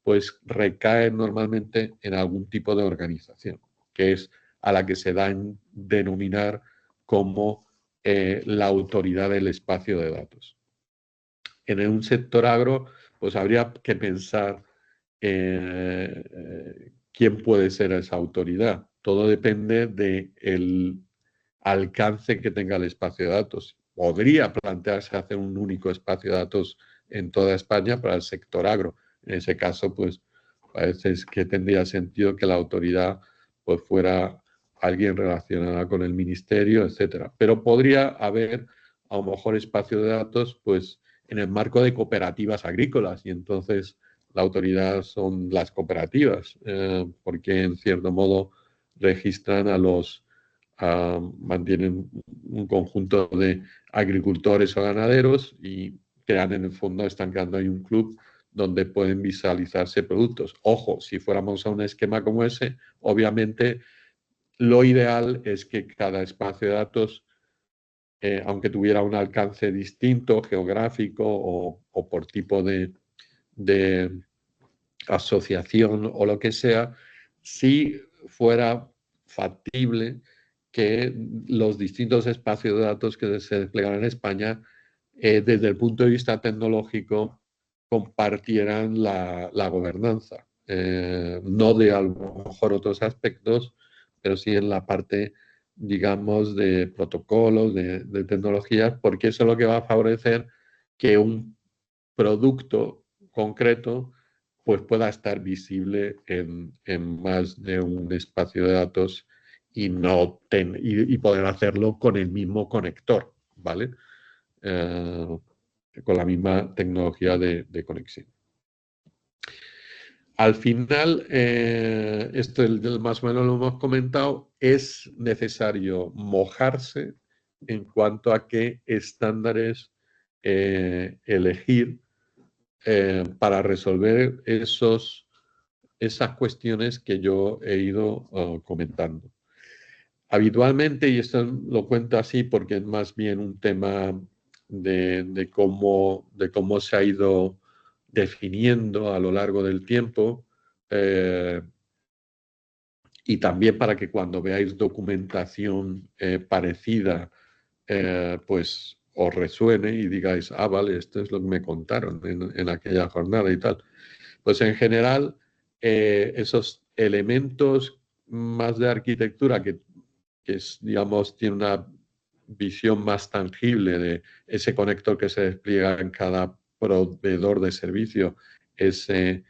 pues recae normalmente en algún tipo de organización, que es a la que se da en denominar como la autoridad del espacio de datos. En un sector agro, pues habría que pensar quién puede ser esa autoridad. Todo depende del alcance que tenga el espacio de datos. Podría plantearse hacer un único espacio de datos en toda España para el sector agro. En ese caso, pues parece que tendría sentido que la autoridad pues fuera alguien relacionada con el ministerio, etcétera. Pero podría haber a lo mejor espacio de datos pues en el marco de cooperativas agrícolas, y entonces la autoridad son las cooperativas, porque en cierto modo registran mantienen un conjunto de agricultores o ganaderos y crean, en el fondo, están creando ahí un club donde pueden visualizarse productos. Ojo, si fuéramos a un esquema como ese, obviamente lo ideal es que cada espacio de datos, aunque tuviera un alcance distinto, geográfico o por tipo de asociación o lo que sea, si fuera factible que los distintos espacios de datos que se desplegan en España, desde el punto de vista tecnológico, compartieran la gobernanza. No de a lo mejor otros aspectos, pero sí en la parte, digamos, de protocolos, de tecnologías, porque eso es lo que va a favorecer que un producto concreto pues pueda estar visible en más de un espacio de datos, y poder hacerlo con el mismo conector, ¿vale? Con la misma tecnología de conexión. Al final, esto más o menos lo hemos comentado, es necesario mojarse en cuanto a qué estándares elegir para resolver esas cuestiones que yo he ido comentando. Habitualmente, y esto lo cuento así porque es más bien un tema de cómo se ha ido definiendo a lo largo del tiempo, y también para que cuando veáis documentación parecida, pues os resuene y digáis, ah, vale, esto es lo que me contaron en aquella jornada y tal. Pues en general, esos elementos más de arquitectura que digamos, tiene una visión más tangible de ese conector que se despliega en cada proveedor de servicio, ese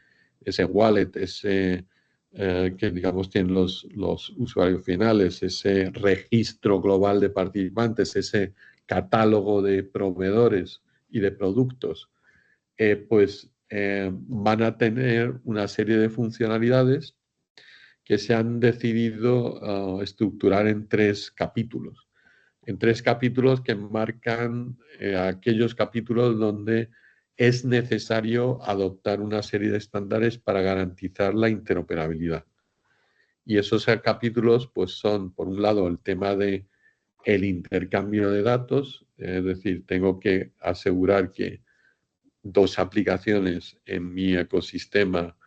wallet, que digamos tienen los usuarios finales, ese registro global de participantes, ese catálogo de proveedores y de productos, van a tener una serie de funcionalidades que se han decidido estructurar en 3 capítulos. En 3 capítulos que marcan aquellos capítulos donde es necesario adoptar una serie de estándares para garantizar la interoperabilidad. Y esos capítulos pues son, por un lado, el tema de el intercambio de datos, es decir, tengo que asegurar que dos aplicaciones en mi ecosistema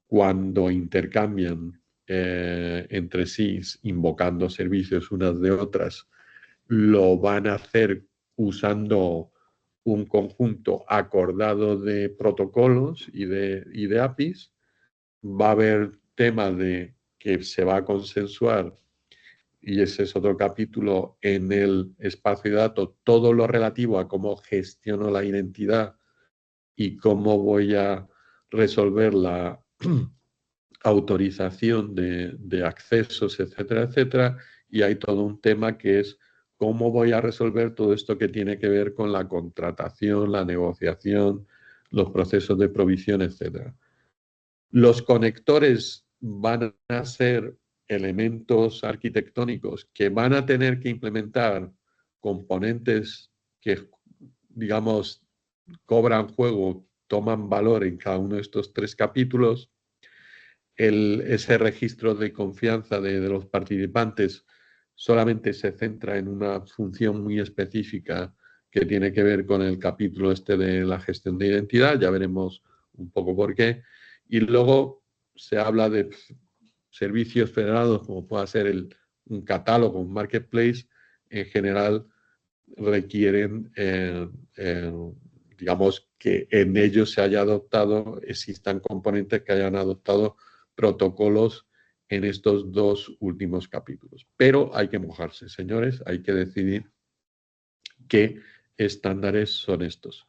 cuando intercambian entre sí, invocando servicios unas de otras, lo van a hacer usando un conjunto acordado de protocolos y de APIs. Va a haber temas de que se va a consensuar, y ese es otro capítulo en el espacio de datos, todo lo relativo a cómo gestiono la identidad y cómo voy a resolver la autorización de accesos, etcétera, etcétera. Y hay todo un tema que es cómo voy a resolver todo esto que tiene que ver con la contratación, la negociación, los procesos de provisión, etcétera. Los conectores van a ser elementos arquitectónicos que van a tener que implementar componentes que, digamos, cobran juego, toman valor en cada uno de estos tres capítulos. Ese registro de confianza de los participantes solamente se centra en una función muy específica que tiene que ver con el capítulo este de la gestión de identidad, ya veremos un poco por qué. Y luego se habla de servicios federados, como pueda ser un catálogo, un marketplace, en general requieren, digamos, que en ellos se haya adoptado, existan componentes que hayan adoptado protocolos en estos dos últimos capítulos. Pero hay que mojarse, señores, hay que decidir qué estándares son estos.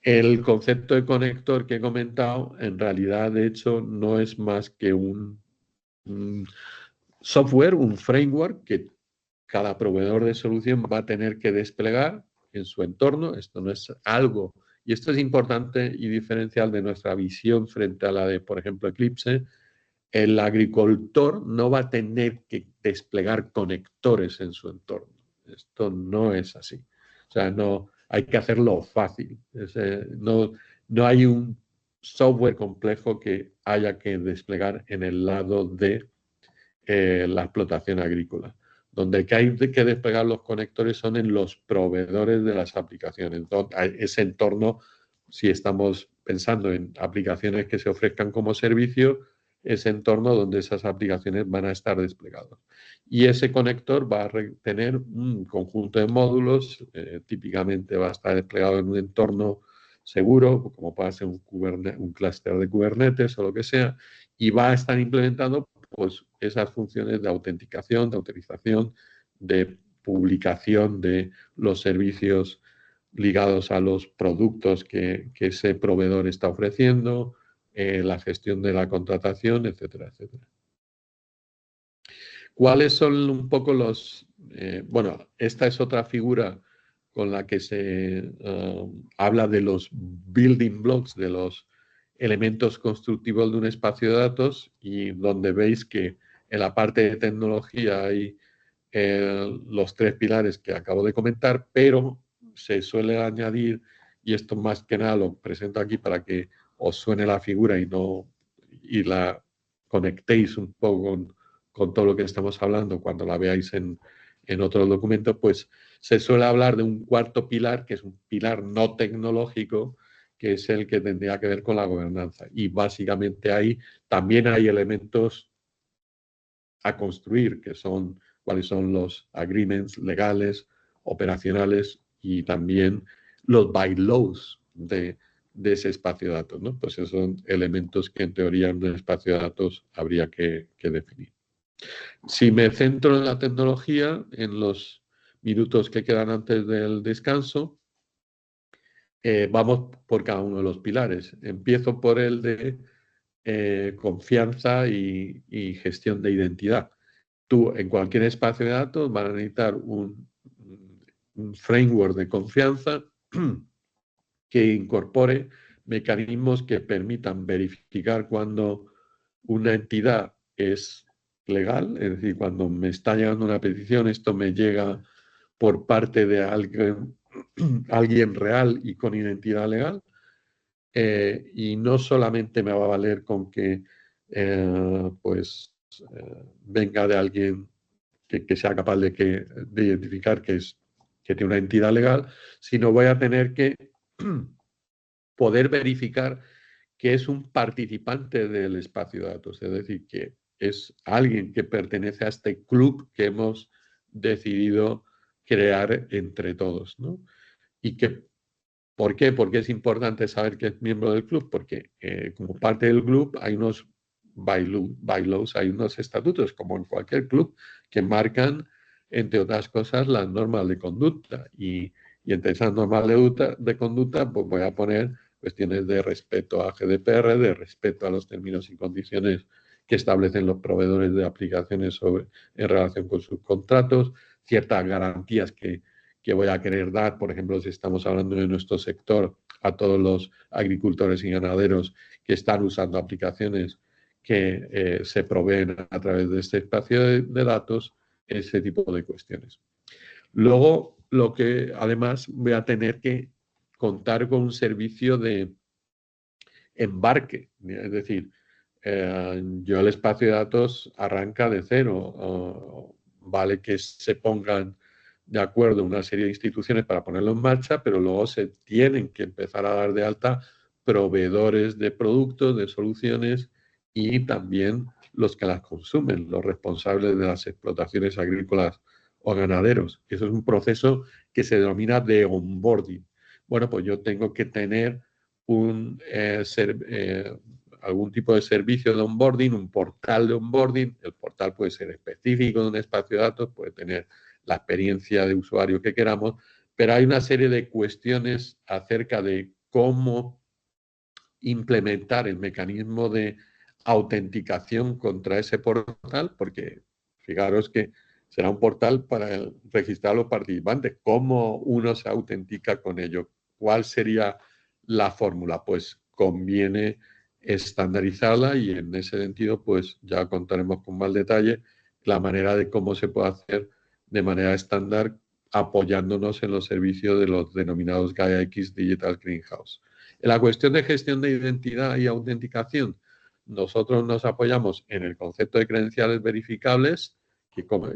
El concepto de conector que he comentado, en realidad, de hecho, no es más que un software, un framework que cada proveedor de solución va a tener que desplegar en su entorno. Esto no es algo, y esto es importante y diferencial de nuestra visión frente a la de, por ejemplo, Eclipse. El agricultor no va a tener que desplegar conectores en su entorno. Esto no es así. O sea, no hay que hacerlo fácil. No hay un software complejo que haya que desplegar en el lado de la explotación agrícola. Donde hay que desplegar los conectores son en los proveedores de las aplicaciones. Ese entorno, si estamos pensando en aplicaciones que se ofrezcan como servicio, ese entorno donde esas aplicaciones van a estar desplegadas. Y ese conector va a tener un conjunto de módulos, típicamente va a estar desplegado en un entorno seguro, como puede ser un clúster de Kubernetes o lo que sea, y va a estar implementando pues, esas funciones de autenticación, de autorización, de publicación de los servicios ligados a los productos que ese proveedor está ofreciendo, la gestión de la contratación, etcétera, etcétera. ¿Cuáles son un poco los... bueno, esta es otra figura con la que se habla de los building blocks, de los elementos constructivos de un espacio de datos, y donde veis que en la parte de tecnología hay los tres pilares que acabo de comentar, pero se suele añadir, y esto más que nada lo presento aquí para que os suene la figura y la conectéis un poco con todo lo que estamos hablando cuando la veáis en otro documento, pues se suele hablar de un cuarto pilar, que es un pilar no tecnológico, que es el que tendría que ver con la gobernanza. Y básicamente ahí también hay elementos a construir, que son cuáles son los agreements legales, operacionales y también los bylaws de ese espacio de datos, ¿no? Pues esos son elementos que en teoría en un espacio de datos habría que definir. Si me centro en la tecnología, en los minutos que quedan antes del descanso, vamos por cada uno de los pilares. Empiezo por el de confianza y gestión de identidad. Tú en cualquier espacio de datos vas a necesitar un framework de confianza que incorpore mecanismos que permitan verificar cuando una entidad es legal, es decir, cuando me está llegando una petición, esto me llega por parte de alguien real y con identidad legal, y no solamente me va a valer con que venga de alguien que sea capaz de identificar que tiene una entidad legal, sino voy a tener que poder verificar que es un participante del espacio de datos, es decir, que es alguien que pertenece a este club que hemos decidido crear entre todos, ¿no? Y que, ¿por qué? Porque es importante saber que es miembro del club, porque como parte del club hay unos bylaws, hay unos estatutos, como en cualquier club, que marcan, entre otras cosas, las normas de conducta. Y entre esas normas de conducta, pues voy a poner cuestiones de respeto a GDPR, de respeto a los términos y condiciones que establecen los proveedores de aplicaciones en relación con sus contratos, ciertas garantías que voy a querer dar, por ejemplo, si estamos hablando de nuestro sector, a todos los agricultores y ganaderos que están usando aplicaciones que se proveen a través de este espacio de datos, ese tipo de cuestiones. Luego, lo que además voy a tener que contar con un servicio de embarque, es decir, yo el espacio de datos arranca de cero, vale que se pongan de acuerdo una serie de instituciones para ponerlo en marcha, pero luego se tienen que empezar a dar de alta proveedores de productos, de soluciones y también los que las consumen, los responsables de las explotaciones agrícolas o ganaderos. Eso es un proceso que se denomina de onboarding. Bueno, pues yo tengo que tener algún tipo de servicio de onboarding, un portal de onboarding. El portal puede ser específico de un espacio de datos, puede tener la experiencia de usuario que queramos, pero hay una serie de cuestiones acerca de cómo implementar el mecanismo de autenticación contra ese portal, porque fijaros que será un portal para registrar a los participantes. ¿Cómo uno se autentica con ello? ¿Cuál sería la fórmula? Pues conviene estandarizarla y en ese sentido pues ya contaremos con más detalle la manera de cómo se puede hacer de manera estándar apoyándonos en los servicios de los denominados GaiaX Digital Greenhouse. En la cuestión de gestión de identidad y autenticación, nosotros nos apoyamos en el concepto de credenciales verificables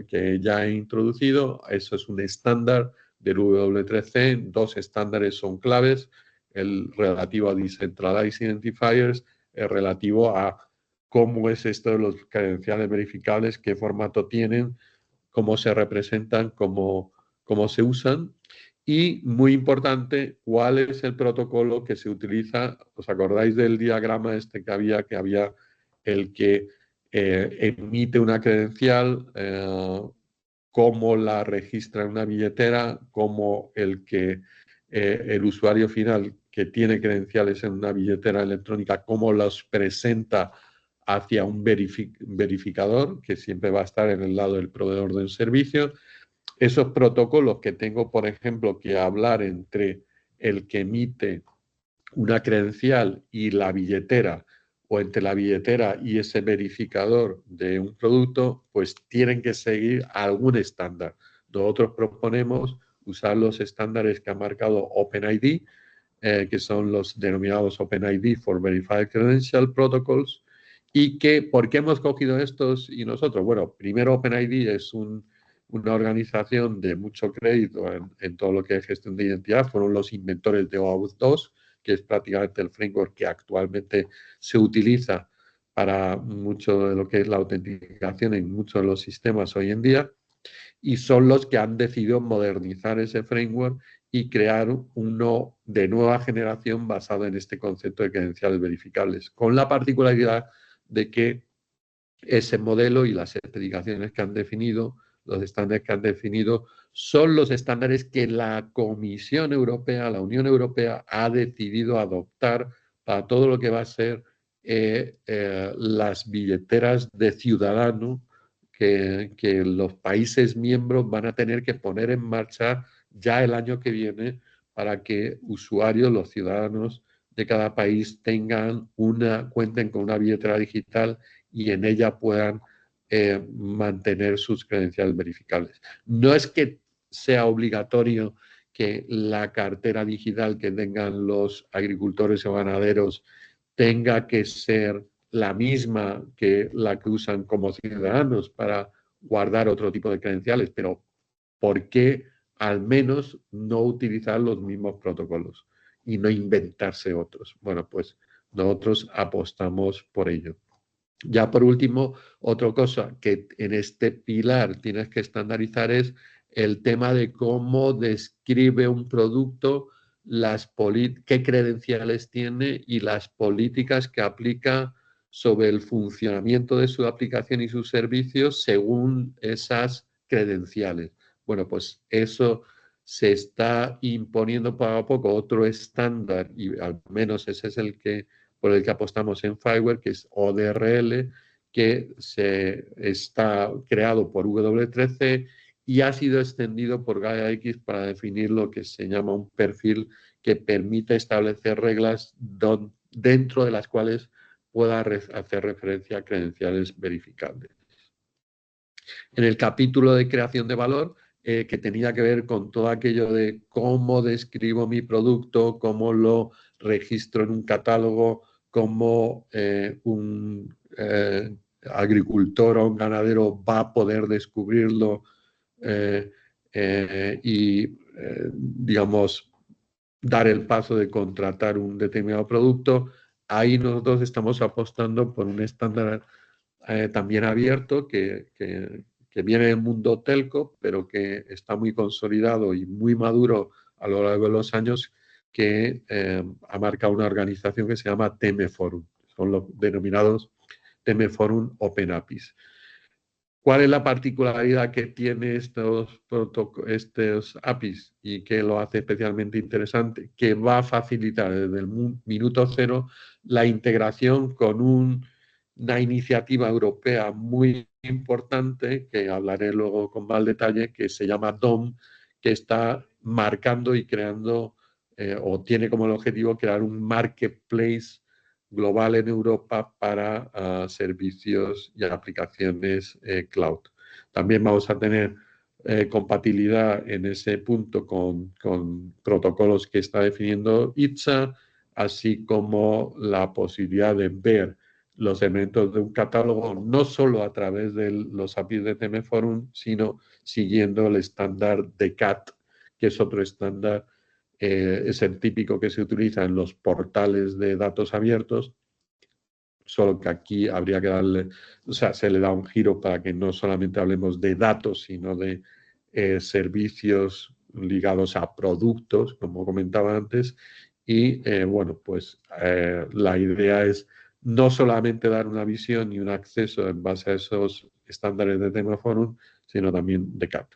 que ya he introducido. Eso es un estándar del W3C. Dos estándares son claves: el relativo a Decentralized Identifiers, el relativo a cómo es esto de los credenciales verificables, qué formato tienen, cómo se representan, cómo se usan. Y muy importante, cuál es el protocolo que se utiliza. ¿Os acordáis del diagrama este que había el que emite una credencial, cómo la registra en una billetera, cómo el usuario final que tiene credenciales en una billetera electrónica, cómo los presenta hacia un verificador, que siempre va a estar en el lado del proveedor del servicio? Esos protocolos que tengo, por ejemplo, que hablar entre el que emite una credencial y la billetera, o entre la billetera y ese verificador de un producto, pues tienen que seguir algún estándar. Nosotros proponemos usar los estándares que ha marcado OpenID, que son los denominados OpenID for Verified Credential Protocols. ¿Y por qué hemos cogido estos y nosotros? Bueno, primero, OpenID es una organización de mucho crédito en todo lo que es gestión de identidad. Fueron los inventores de OAuth 2, que es prácticamente el framework que actualmente se utiliza para mucho de lo que es la autenticación en muchos de los sistemas hoy en día, y son los que han decidido modernizar ese framework y crear uno de nueva generación basado en este concepto de credenciales verificables, con la particularidad de que ese modelo y las especificaciones que han definido, los estándares que han definido, son los estándares que la Comisión Europea, la Unión Europea, ha decidido adoptar para todo lo que va a ser las billeteras de ciudadano que los países miembros van a tener que poner en marcha ya el año que viene, para que usuarios, los ciudadanos de cada país, cuenten con una billetera digital y en ella puedan mantener sus credenciales verificables. No es que sea obligatorio que la cartera digital que tengan los agricultores o ganaderos tenga que ser la misma que la que usan como ciudadanos para guardar otro tipo de credenciales, pero ¿por qué al menos no utilizar los mismos protocolos? y no inventarse otros. Bueno, pues nosotros apostamos por ello. Ya por último, otra cosa que en este pilar tienes que estandarizar es el tema de cómo describe un producto, qué credenciales tiene y las políticas que aplica sobre el funcionamiento de su aplicación y sus servicios según esas credenciales. Bueno, pues eso se está imponiendo poco a poco otro estándar, y al menos ese es por el que apostamos en Fireware, que es ODRL, que está creado por W3C y ha sido extendido por GaiaX para definir lo que se llama un perfil que permite establecer reglas dentro de las cuales pueda hacer referencia a credenciales verificables. En el capítulo de creación de valor, que tenía que ver con todo aquello de cómo describo mi producto, cómo lo registro en un catálogo, cómo un agricultor o un ganadero va a poder descubrirlo digamos, dar el paso de contratar un determinado producto. Ahí nosotros estamos apostando por un estándar también abierto que viene del mundo telco, pero que está muy consolidado y muy maduro a lo largo de los años, que ha marcado una organización que se llama TM Forum. Son los denominados TM Forum Open APIs. ¿Cuál es la particularidad que tiene estos APIs y que lo hace especialmente interesante? Que va a facilitar desde el minuto cero la integración con una iniciativa europea muy importante, que hablaré luego con más detalle, que se llama DOM, que está marcando y creando, o tiene como objetivo crear un marketplace global en Europa para servicios y aplicaciones cloud. También vamos a tener compatibilidad en ese punto con protocolos que está definiendo ITSA, así como la posibilidad de ver los elementos de un catálogo no solo a través de los APIs de TM Forum, sino siguiendo el estándar de CAT, que es otro estándar, es el típico que se utiliza en los portales de datos abiertos, solo que aquí habría que darle, o sea, se le da un giro para que no solamente hablemos de datos, sino de servicios ligados a productos, como comentaba antes, y bueno, pues la idea es no solamente dar una visión y un acceso en base a esos estándares de TM Forum, sino también de CAT.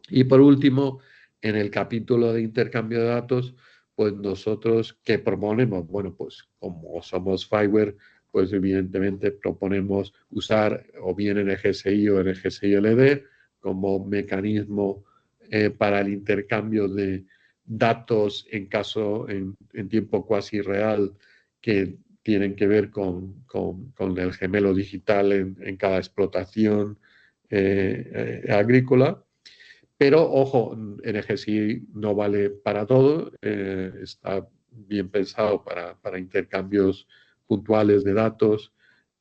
Y por último, en el capítulo de intercambio de datos, pues nosotros, ¿qué proponemos? Bueno, pues como somos Fireware, pues evidentemente proponemos usar o bien NGSI o NGSI-LD como mecanismo para el intercambio de datos en tiempo cuasi real, que tienen que ver con el gemelo digital en cada explotación agrícola. Pero, ojo, NGSI no vale para todo, está bien pensado para intercambios puntuales de datos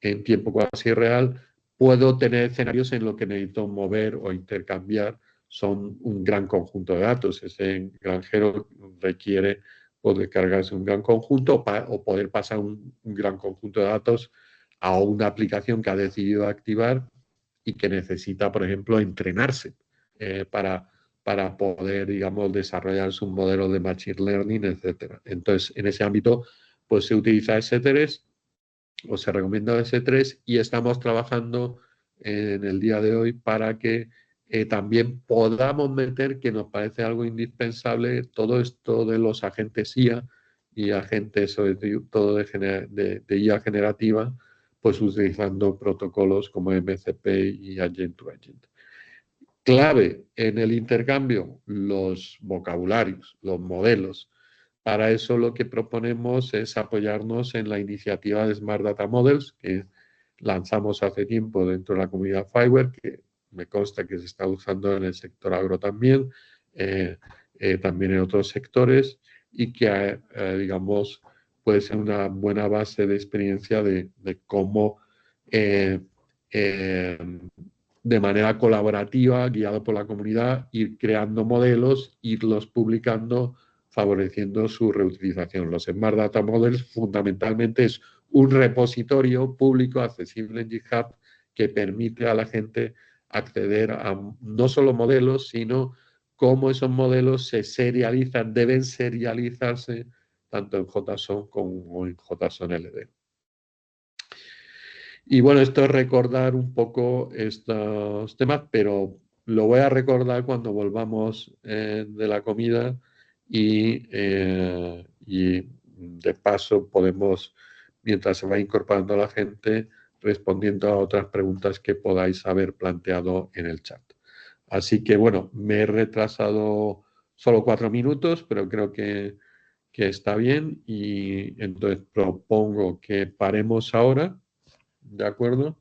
en tiempo cuasi real. Puedo tener escenarios en los que necesito mover o intercambiar, son un gran conjunto de datos. Ese granjero requiere poder cargarse un gran conjunto o poder pasar un gran conjunto de datos a una aplicación que ha decidido activar y que necesita, por ejemplo, entrenarse para poder, digamos, desarrollar sus modelos de Machine Learning, etc. Entonces, en ese ámbito, pues se utiliza S3 o se recomienda S3 y estamos trabajando en el día de hoy para que también podamos meter, que nos parece algo indispensable, todo esto de los agentes IA y agentes, sobre todo de IA generativa, pues utilizando protocolos como MCP y Agent to Agent. Clave en el intercambio, los vocabularios, los modelos. Para eso lo que proponemos es apoyarnos en la iniciativa de Smart Data Models que lanzamos hace tiempo dentro de la comunidad Fireware, que me consta que se está usando en el sector agro también, también en otros sectores, y que, digamos, puede ser una buena base de experiencia de cómo de manera colaborativa, guiado por la comunidad, ir creando modelos, irlos publicando favoreciendo su reutilización. Los Smart Data Models fundamentalmente es un repositorio público accesible en GitHub que permite a la gente acceder a no solo modelos, sino cómo esos modelos se serializan, deben serializarse tanto en JSON como en JSON-LD. Y bueno, esto es recordar un poco estos temas, pero lo voy a recordar cuando volvamos de la comida y de paso podemos, mientras se va incorporando la gente, respondiendo a otras preguntas que podáis haber planteado en el chat. Así que bueno, me he retrasado solo 4 minutos, pero creo que está bien y entonces propongo que paremos ahora. ¿De acuerdo?